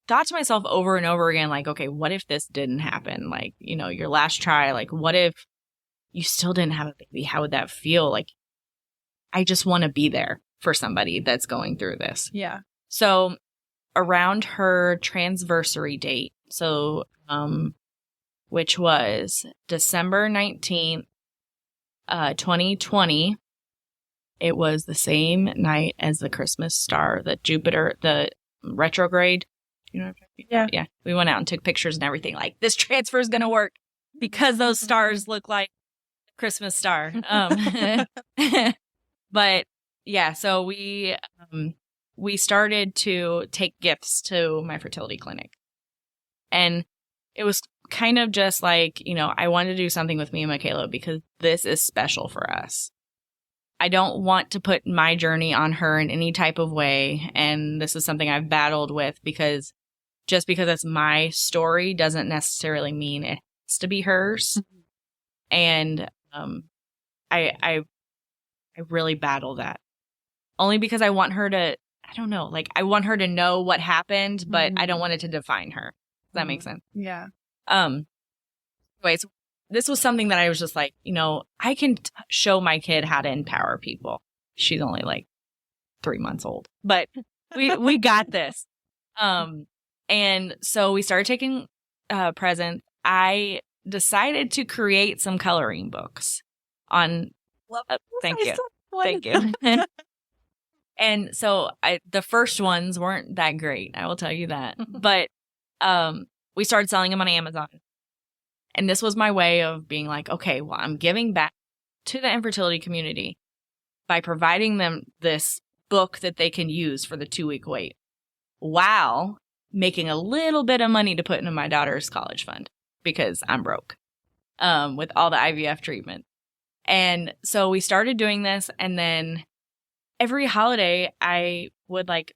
thought to myself over and over again, like, okay, what if this didn't happen? Like, your last try, like, what if you still didn't have a baby? How would that feel? Like, I just want to be there for somebody that's going through this. Yeah. So around her transversary date, so, which was December 19th, 2020, it was the same night as the Christmas star, the Jupiter, the retrograde. You know what I'm talking about? Yeah. We went out and took pictures and everything. Like, this transfer is going to work because those stars look like a Christmas star. But yeah, so we started to take gifts to my fertility clinic. And it was kind of just like, I wanted to do something with me and Michaela because this is special for us. I don't want to put my journey on her in any type of way. And this is something I've battled with, because just because it's my story doesn't necessarily mean it has to be hers. And I really battle that, only because I want her to, I don't know, like I want her to know what happened, but I don't want it to define her. Does that make sense? Yeah. Anyways, this was something that I was just like, I can show my kid how to empower people. She's only like 3 months old, but we got this. And so we started taking presents. I decided to create some coloring books on. Thank you. Thank you. And so the first ones weren't that great. I will tell you that. But we started selling them on Amazon. And this was my way of being like, okay, well, I'm giving back to the infertility community by providing them this book that they can use for the 2-week wait, while making a little bit of money to put into my daughter's college fund, because I'm broke with all the IVF treatment. And so we started doing this, and then every holiday I would like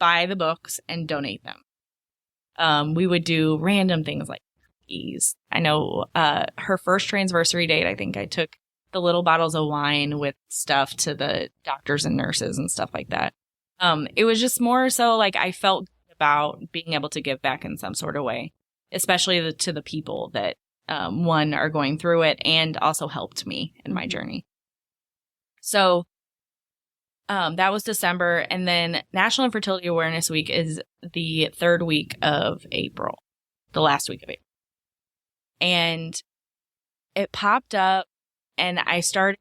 buy the books and donate them. We would do random things like cookies. I know her first transversary date, I think I took the little bottles of wine with stuff to the doctors and nurses and stuff like that. It was just more so like I felt about being able to give back in some sort of way, especially to the people that one are going through it and also helped me in my journey. So that was December. And then National Infertility Awareness Week is the 3rd week of April, the last week of April. And it popped up, and I started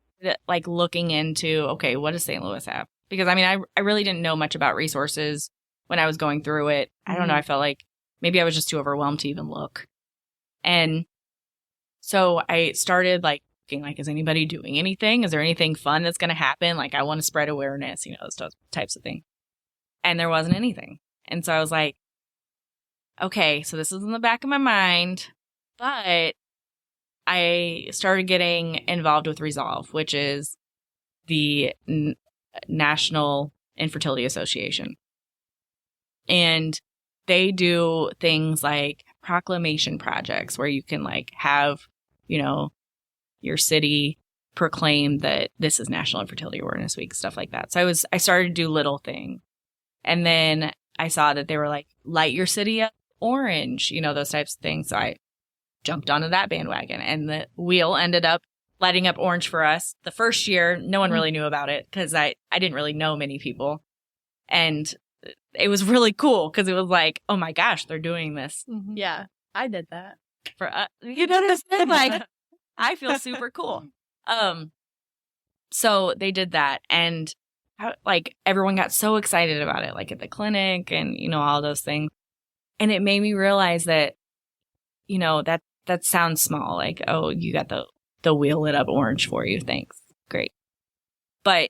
like looking into, okay, what does St. Louis have? Because I mean, I really didn't know much about resources when I was going through it. I don't know. I felt like maybe I was just too overwhelmed to even look. And so I started like looking, like, is anybody doing anything? Is there anything fun that's going to happen? Like, I want to spread awareness, those types of things. And there wasn't anything. And so I was like, okay, so this is in the back of my mind. But I started getting involved with Resolve, which is the National Infertility Association. And they do things like proclamation projects where you can like have, your city proclaim that this is National Infertility Awareness Week, stuff like that. So I started to do little things. And then I saw that they were like, light your city up orange, those types of things. So I jumped onto that bandwagon, and the wheel ended up lighting up orange for us. The first year, no one really knew about it because I didn't really know many people. And it was really cool because it was like, oh my gosh, they're doing this. Yeah, I did that. For you know what I'm saying? Like, I feel super cool. So they did that, and like everyone got so excited about it, like at the clinic and, all those things. And it made me realize that, that sounds small. Like, oh, you got the wheel lit up orange for you. Thanks. Great. But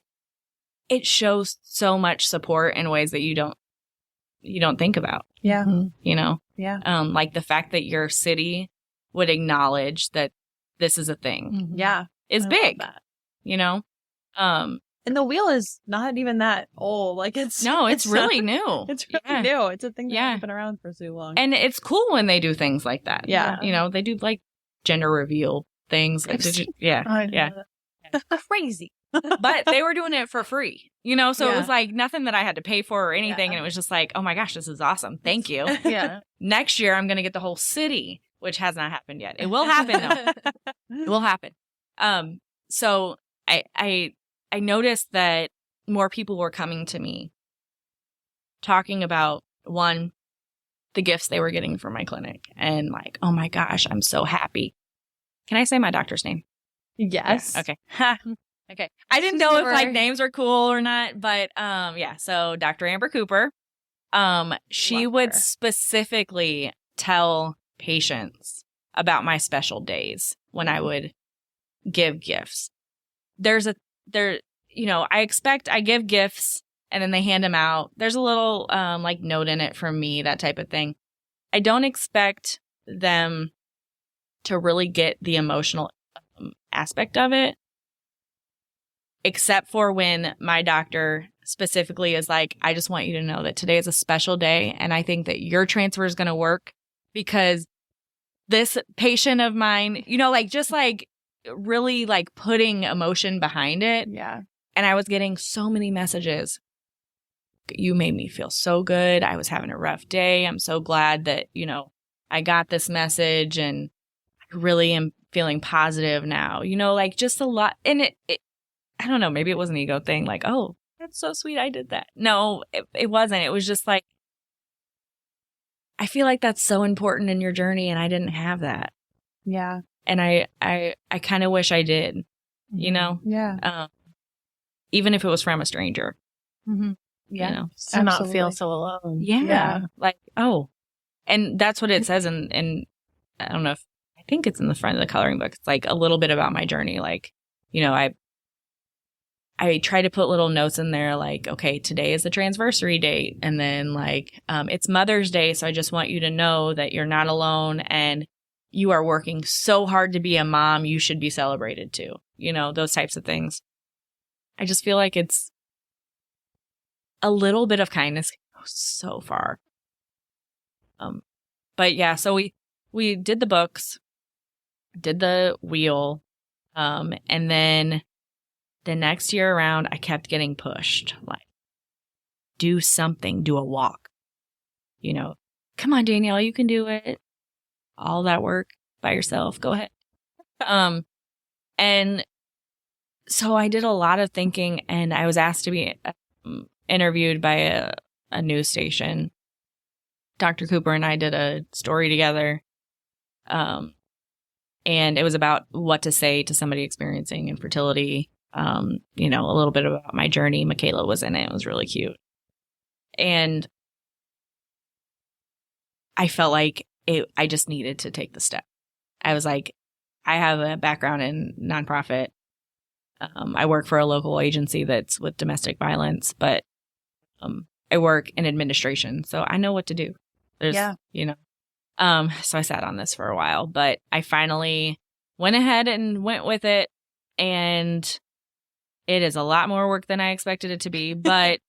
it shows so much support in ways that you don't think about. Yeah. Yeah. Like the fact that your city would acknowledge that this is a thing. Yeah. Is big. And the wheel is not even that old. Like it's really new. It's really new. It's a thing that hasn't been around for so long. And it's cool when they do things like that. Yeah. They do like gender reveal things. Yeah. Crazy. But they were doing it for free, so it was like nothing that I had to pay for or anything. Yeah. And it was just like, oh my gosh, this is awesome. Thank you. Yeah. Next year, I'm going to get the whole city, which has not happened yet. It will happen though. It will happen. So I noticed that more people were coming to me talking about, one, the gifts they were getting from my clinic, and like, oh my gosh, I'm so happy. Can I say my doctor's name? Yes. Yeah. Okay. Okay. I didn't know if like names were cool or not, but so Dr. Amber Cooper, she would specifically tell patients about my special days when I would give gifts. I give gifts and then they hand them out. There's a little like note in it from me, that type of thing. I don't expect them to really get the emotional aspect of it. except for when my doctor specifically is like, I just want you to know that today is a special day. And I think that your transfer is going to work because this patient of mine, you know, like just like really like putting emotion behind it. Yeah. And I was getting so many messages. You made me feel so good. I was having a rough day. I'm so glad that, you know, I got this message and I really am feeling positive now, you know, like just a lot. And it I don't know, maybe it was an ego thing. Like, oh, that's so sweet. I did that. No, it wasn't. It was just like, I feel like that's so important in your journey. And I didn't have that. Yeah. And I kind of wish I did, you know? Yeah. Even if it was from a stranger. Mm-hmm. Yeah. You know, to not feel so alone. Yeah. Like, oh, and that's what it says. And I don't know if, I think it's in the front of the coloring book. It's like a little bit about my journey. Like, you know, I try to put little notes in there like, okay, today is the transversary date. And then like, it's Mother's Day. So I just want you to know that you're not alone and you are working so hard to be a mom. You should be celebrated too. You know, those types of things. I just feel like it's a little bit of kindness goes so far. But yeah, so we did the books, did the wheel, and then the next year around, I kept getting pushed. Like, do something, do a walk. You know, come on, Danielle, you can do it. All that work by yourself. Go ahead. And so I did a lot of thinking, and I was asked to be interviewed by a news station. Dr. Cooper and I did a story together. And it was about what to say to somebody experiencing infertility. You know, a little bit about my journey. Michaela was in it. It was really cute. And I felt like I just needed to take the step. I was like, I have a background in nonprofit. I work for a local agency that's with domestic violence, but I work in administration, so I know what to do. You know. So I sat on this for a while, but I finally went ahead and went with it, and it is a lot more work than I expected it to be. But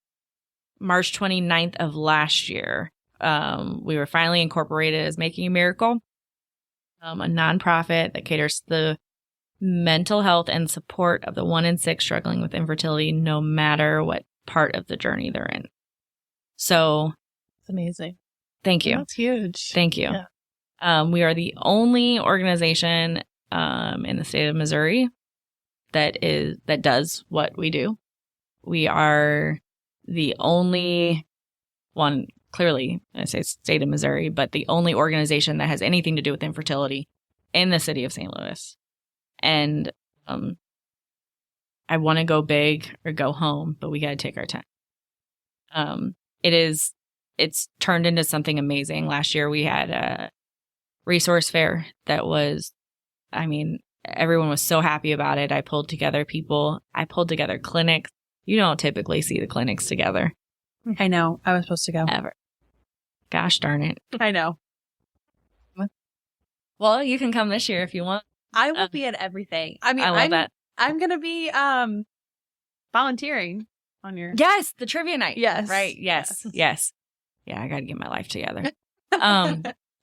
March 29th of last year, we were finally incorporated as Making a Miracle, a nonprofit that caters to the mental health and support of the 1 in 6 struggling with infertility, no matter what part of the journey they're in. So it's amazing. Thank you. That's huge. Thank you. Yeah. We are the only organization in the state of Missouri that does what we do. We are the only one, clearly, I say state of Missouri, but the only organization that has anything to do with infertility in the city of St. Louis. And I want to go big or go home, but we got to take our time. It's turned into something amazing. Last year we had a resource fair that was, I mean, everyone was so happy about it. I pulled together people. I pulled together clinics. You don't typically see the clinics together. I know. I was supposed to go. Ever. Gosh darn it. I know. Well, you can come this year if you want. I will be at everything. I mean, I love that. I'm going to be volunteering on your... Yes, the trivia night. Yes. Right. Yes. Yeah, I got to get my life together.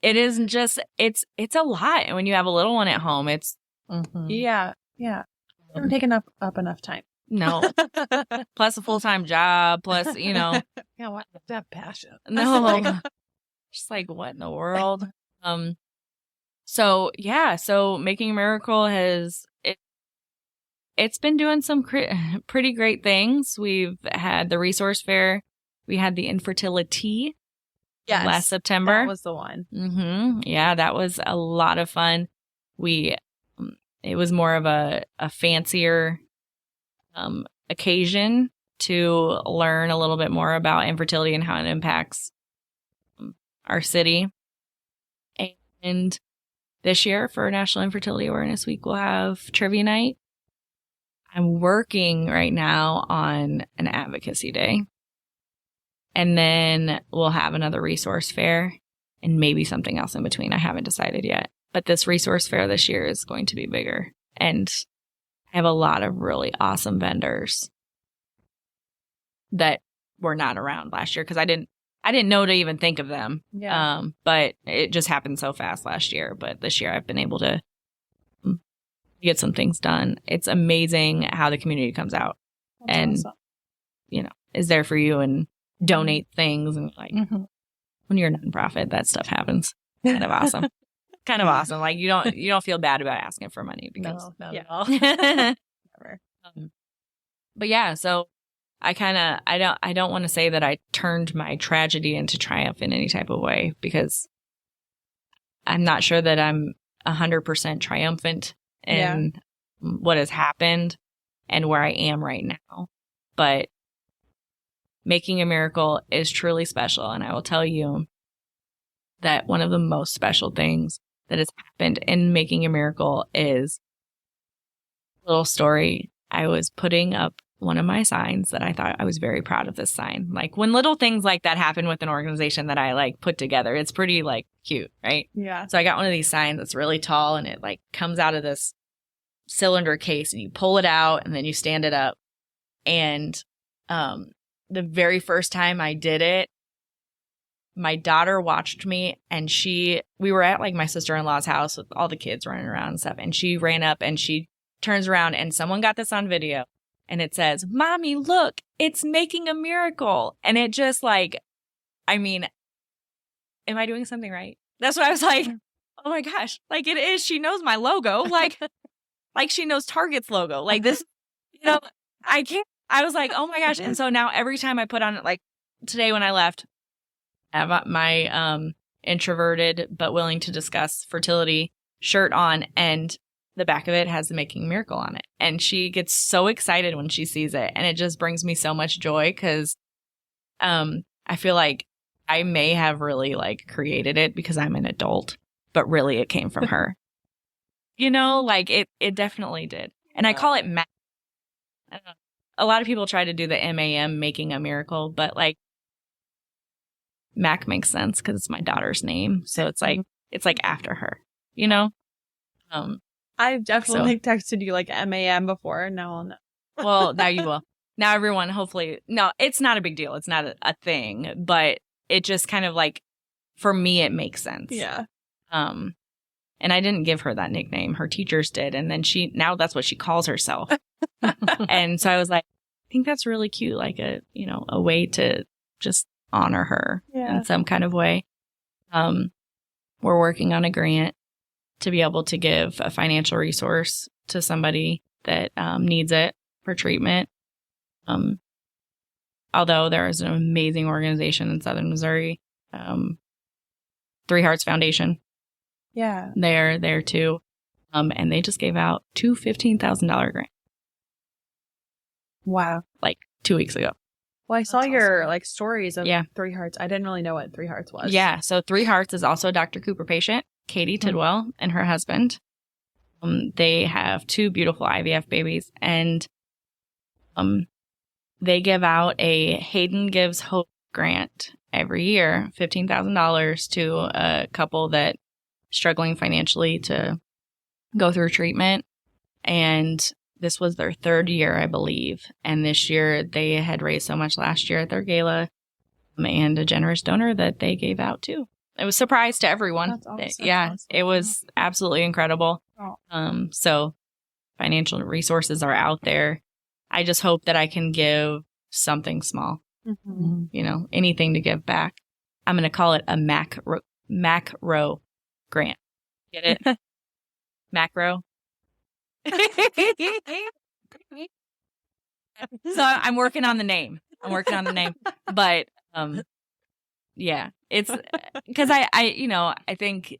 It isn't just, it's a lot. And when you have a little one at home, it's... Mm-hmm. Yeah. I'm taking up enough time. No. Plus a full-time job, plus, you know. Yeah, what? That passion. No. Just like, what in the world? So Making a Miracle it's been doing some pretty great things. We've had the resource fair. We had the Infertility last September. That was the one. Mm-hmm. Yeah, that was a lot of fun. It was more of a fancier occasion to learn a little bit more about infertility and how it impacts our city. And this year for National Infertility Awareness Week, we'll have trivia night. I'm working right now on an advocacy day. And then we'll have another resource fair and maybe something else in between. I haven't decided yet. But this resource fair this year is going to be bigger. And I have a lot of really awesome vendors that were not around last year because I didn't know to even think of them. Yeah. But it just happened so fast last year. But this year I've been able to get some things done. It's amazing how the community comes out and, awesome. Is there for you and donate things. And when you're a nonprofit, that stuff happens. Kind of awesome. Kind of awesome. Like you don't feel bad about asking for money because No, not at all. Never. But yeah, so I don't want to say that I turned my tragedy into triumph in any type of way because I'm not sure that I'm 100% triumphant in what has happened and where I am right now. But making a miracle is truly special. And I will tell you that one of the most special things that has happened in making a miracle is a little story. I was putting up one of my signs that I thought I was very proud of this sign. Like when little things like that happen with an organization that I like put together, it's pretty like cute, right? Yeah. So I got one of these signs that's really tall and it like comes out of this cylinder case and you pull it out and then you stand it up. And the very first time I did it, my daughter watched me and we were at like my sister-in-law's house with all the kids running around and stuff. And she ran up and she turns around and someone got this on video and it says, "Mommy, look, it's making a miracle." And it just like, I mean, am I doing something right? That's what I was like, oh my gosh, like it is. She knows my logo. Like she knows Target's logo. Like this, I was like, oh my gosh. And so now every time I put on it, like today when I left, I have my introverted but willing to discuss fertility shirt on, and the back of it has the Making a Miracle on it. And she gets so excited when she sees it, and it just brings me so much joy because I feel like I may have really like created it because I'm an adult, but really it came from her. Like it definitely did. And I call it MAC. I don't know. A lot of people try to do the MAM, Making a Miracle, but like Mac makes sense because it's my daughter's name. So it's like after her, I've definitely texted you like MAM before. Now I'll know. Well, now you will. Now everyone, hopefully, no, it's not a big deal. It's not a thing, but it just kind of like, for me, it makes sense. Yeah. And I didn't give her that nickname. Her teachers did. And then now that's what she calls herself. And so I was like, I think that's really cute. Like a way to just honor her in some kind of way. We're working on a grant to be able to give a financial resource to somebody that needs it for treatment. Although there is an amazing organization in Southern Missouri, Three Hearts Foundation. Yeah. They're there too. And they just gave out 2 $15,000 grants. Wow. Like 2 weeks ago. Well, I saw your like stories of Three Hearts. I didn't really know what Three Hearts was. Yeah. So Three Hearts is also a Dr. Cooper patient, Katie Tidwell, and her husband. They have 2 beautiful IVF babies, and they give out a Hayden Gives Hope grant every year, $15,000 to a couple that struggling financially to go through treatment. And this was their 3rd year, I believe. And this year they had raised so much last year at their gala, and a generous donor that they gave out too. It was a surprise to everyone. That's awesome. Yeah, awesome. It was absolutely incredible. Oh. So financial resources are out there. I just hope that I can give something small, anything to give back. I'm going to call it a macro grant. Get it? Macro. So I'm working on the name. But yeah, it's because I think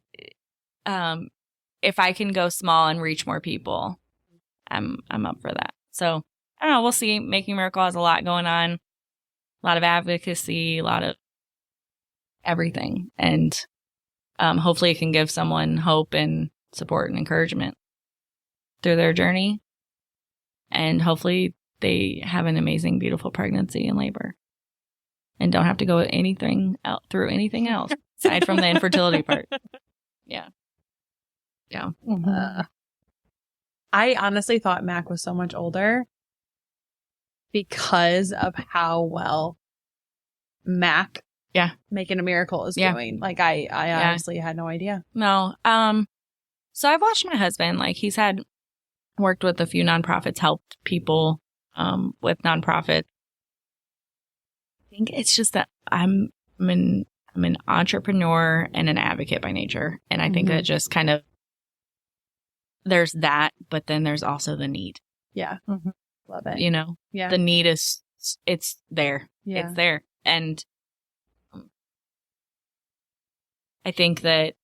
if I can go small and reach more people, I'm up for that. So I don't know. We'll see. Making a Miracle has a lot going on, a lot of advocacy, a lot of everything, and hopefully it can give someone hope and support and encouragement through their journey, and hopefully they have an amazing, beautiful pregnancy and labor, and don't have to go through anything else aside from the infertility part. Yeah. I honestly thought Mac was so much older because of how well Mac Making a Miracle is doing. Like I honestly had no idea. No. So I've watched my husband, like he's worked with a few nonprofits, helped people with nonprofits. I think it's just that I'm an entrepreneur and an advocate by nature. And I think that just kind of, there's that, but then there's also the need. Yeah. Love it. You know? Yeah. The need is, it's there. Yeah. It's there. And I think that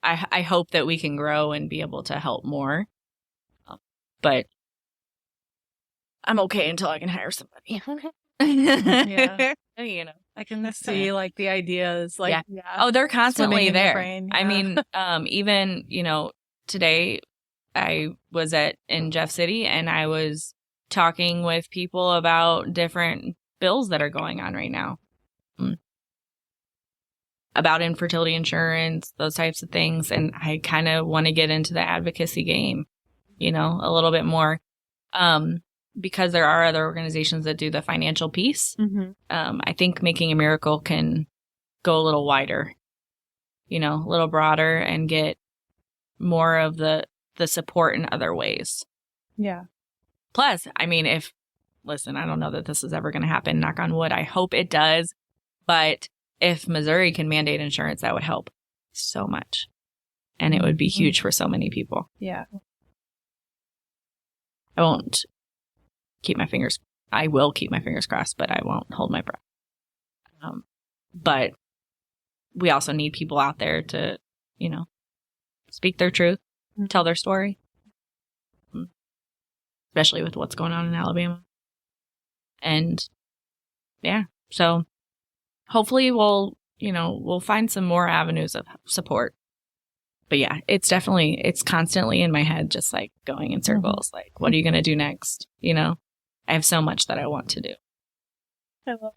I hope that we can grow and be able to help more. But I'm okay until I can hire somebody. Yeah. You know, I can see like the ideas. Like, oh, they're constantly there. Yeah. I mean, even, you know, today I was in Jeff City and I was talking with people about different bills that are going on right now. About infertility insurance, those types of things. And I kind of want to get into the advocacy game, you know, a little bit more. Because there are other organizations that do the financial piece. I think Making a Miracle can go a little wider, you know, a little broader and get more of the support in other ways. Yeah. Plus, I mean, listen, I don't know that this is ever going to happen, knock on wood. I hope it does. But if Missouri can mandate insurance, that would help so much. And it would be huge for so many people. Yeah. I will keep my fingers crossed, but I won't hold my breath. But we also need people out there to, you know, speak their truth, tell their story, especially with what's going on in Alabama. And so hopefully we'll find some more avenues of support. But it's constantly in my head, just like going in circles. Like, what are you going to do next? You know, I have so much that I want to do. I love it.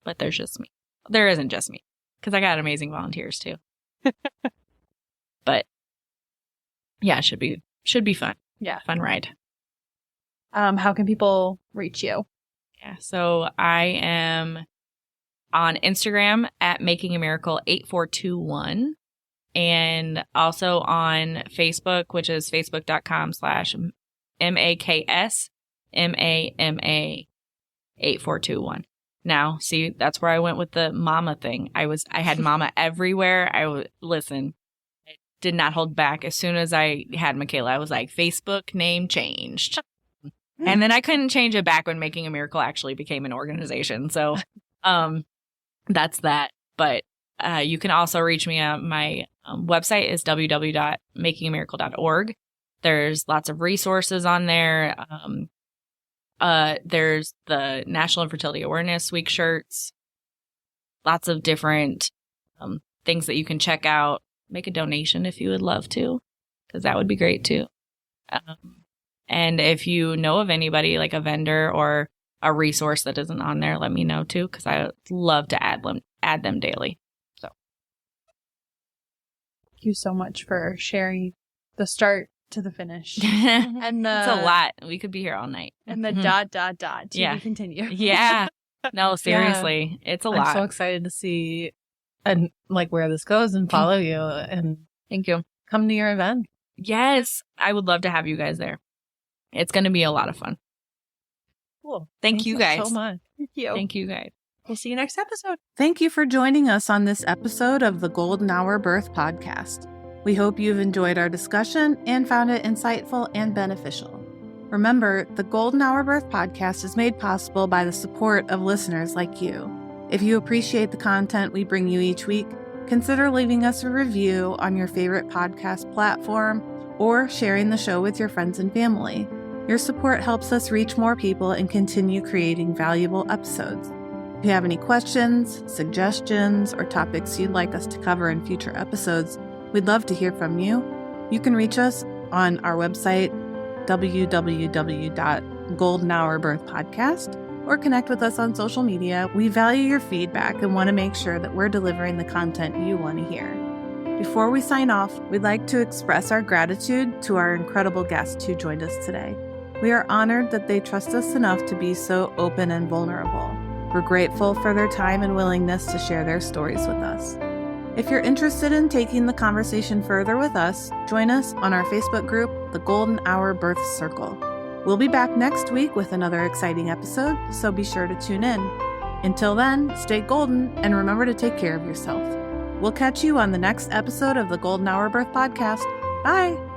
But there's just me. There isn't just me, because I got amazing volunteers too. But yeah, it should be fun. Yeah. Fun ride. How can people reach you? Yeah. So I am on Instagram at Making a Miracle 8421. And also on Facebook, which is facebook.com/MAKSMAMA8421. Now, see, that's where I went with the mama thing. I had mama everywhere. Listen, I did not hold back. As soon as I had Michaela, I was like, Facebook name changed. And then I couldn't change it back when Making a Miracle actually became an organization. So, that's that. But you can also reach me at my website is www.makingamiracle.org. There's lots of resources on there. There's the National Infertility Awareness Week shirts. Lots of different things that you can check out. Make a donation if you would love to, because that would be great too. And if you know of anybody, like a vendor or a resource that isn't on there, let me know too, because I would love to add them daily. So, thank you so much for sharing the start to the finish. And it's a lot. We could be here all night. And the ... to be continued. Yeah. No, seriously, it's a lot. I'm so excited to see and like where this goes and follow you, and thank you. Come to your event. Yes, I would love to have you guys there. It's going to be a lot of fun. Cool. Thank you guys so much. Thank you. Thank you guys. We'll see you next episode. Thank you for joining us on this episode of the Golden Hour Birth Podcast. We hope you've enjoyed our discussion and found it insightful and beneficial. Remember, the Golden Hour Birth Podcast is made possible by the support of listeners like you. If you appreciate the content we bring you each week, consider leaving us a review on your favorite podcast platform or sharing the show with your friends and family. Your support helps us reach more people and continue creating valuable episodes. If you have any questions, suggestions, or topics you'd like us to cover in future episodes, we'd love to hear from you. You can reach us on our website, www.goldenhourbirthpodcast, or connect with us on social media. We value your feedback and want to make sure that we're delivering the content you want to hear. Before we sign off, we'd like to express our gratitude to our incredible guests who joined us today. We are honored that they trust us enough to be so open and vulnerable. We're grateful for their time and willingness to share their stories with us. If you're interested in taking the conversation further with us, join us on our Facebook group, The Golden Hour Birth Circle. We'll be back next week with another exciting episode, so be sure to tune in. Until then, stay golden and remember to take care of yourself. We'll catch you on the next episode of the Golden Hour Birth Podcast. Bye!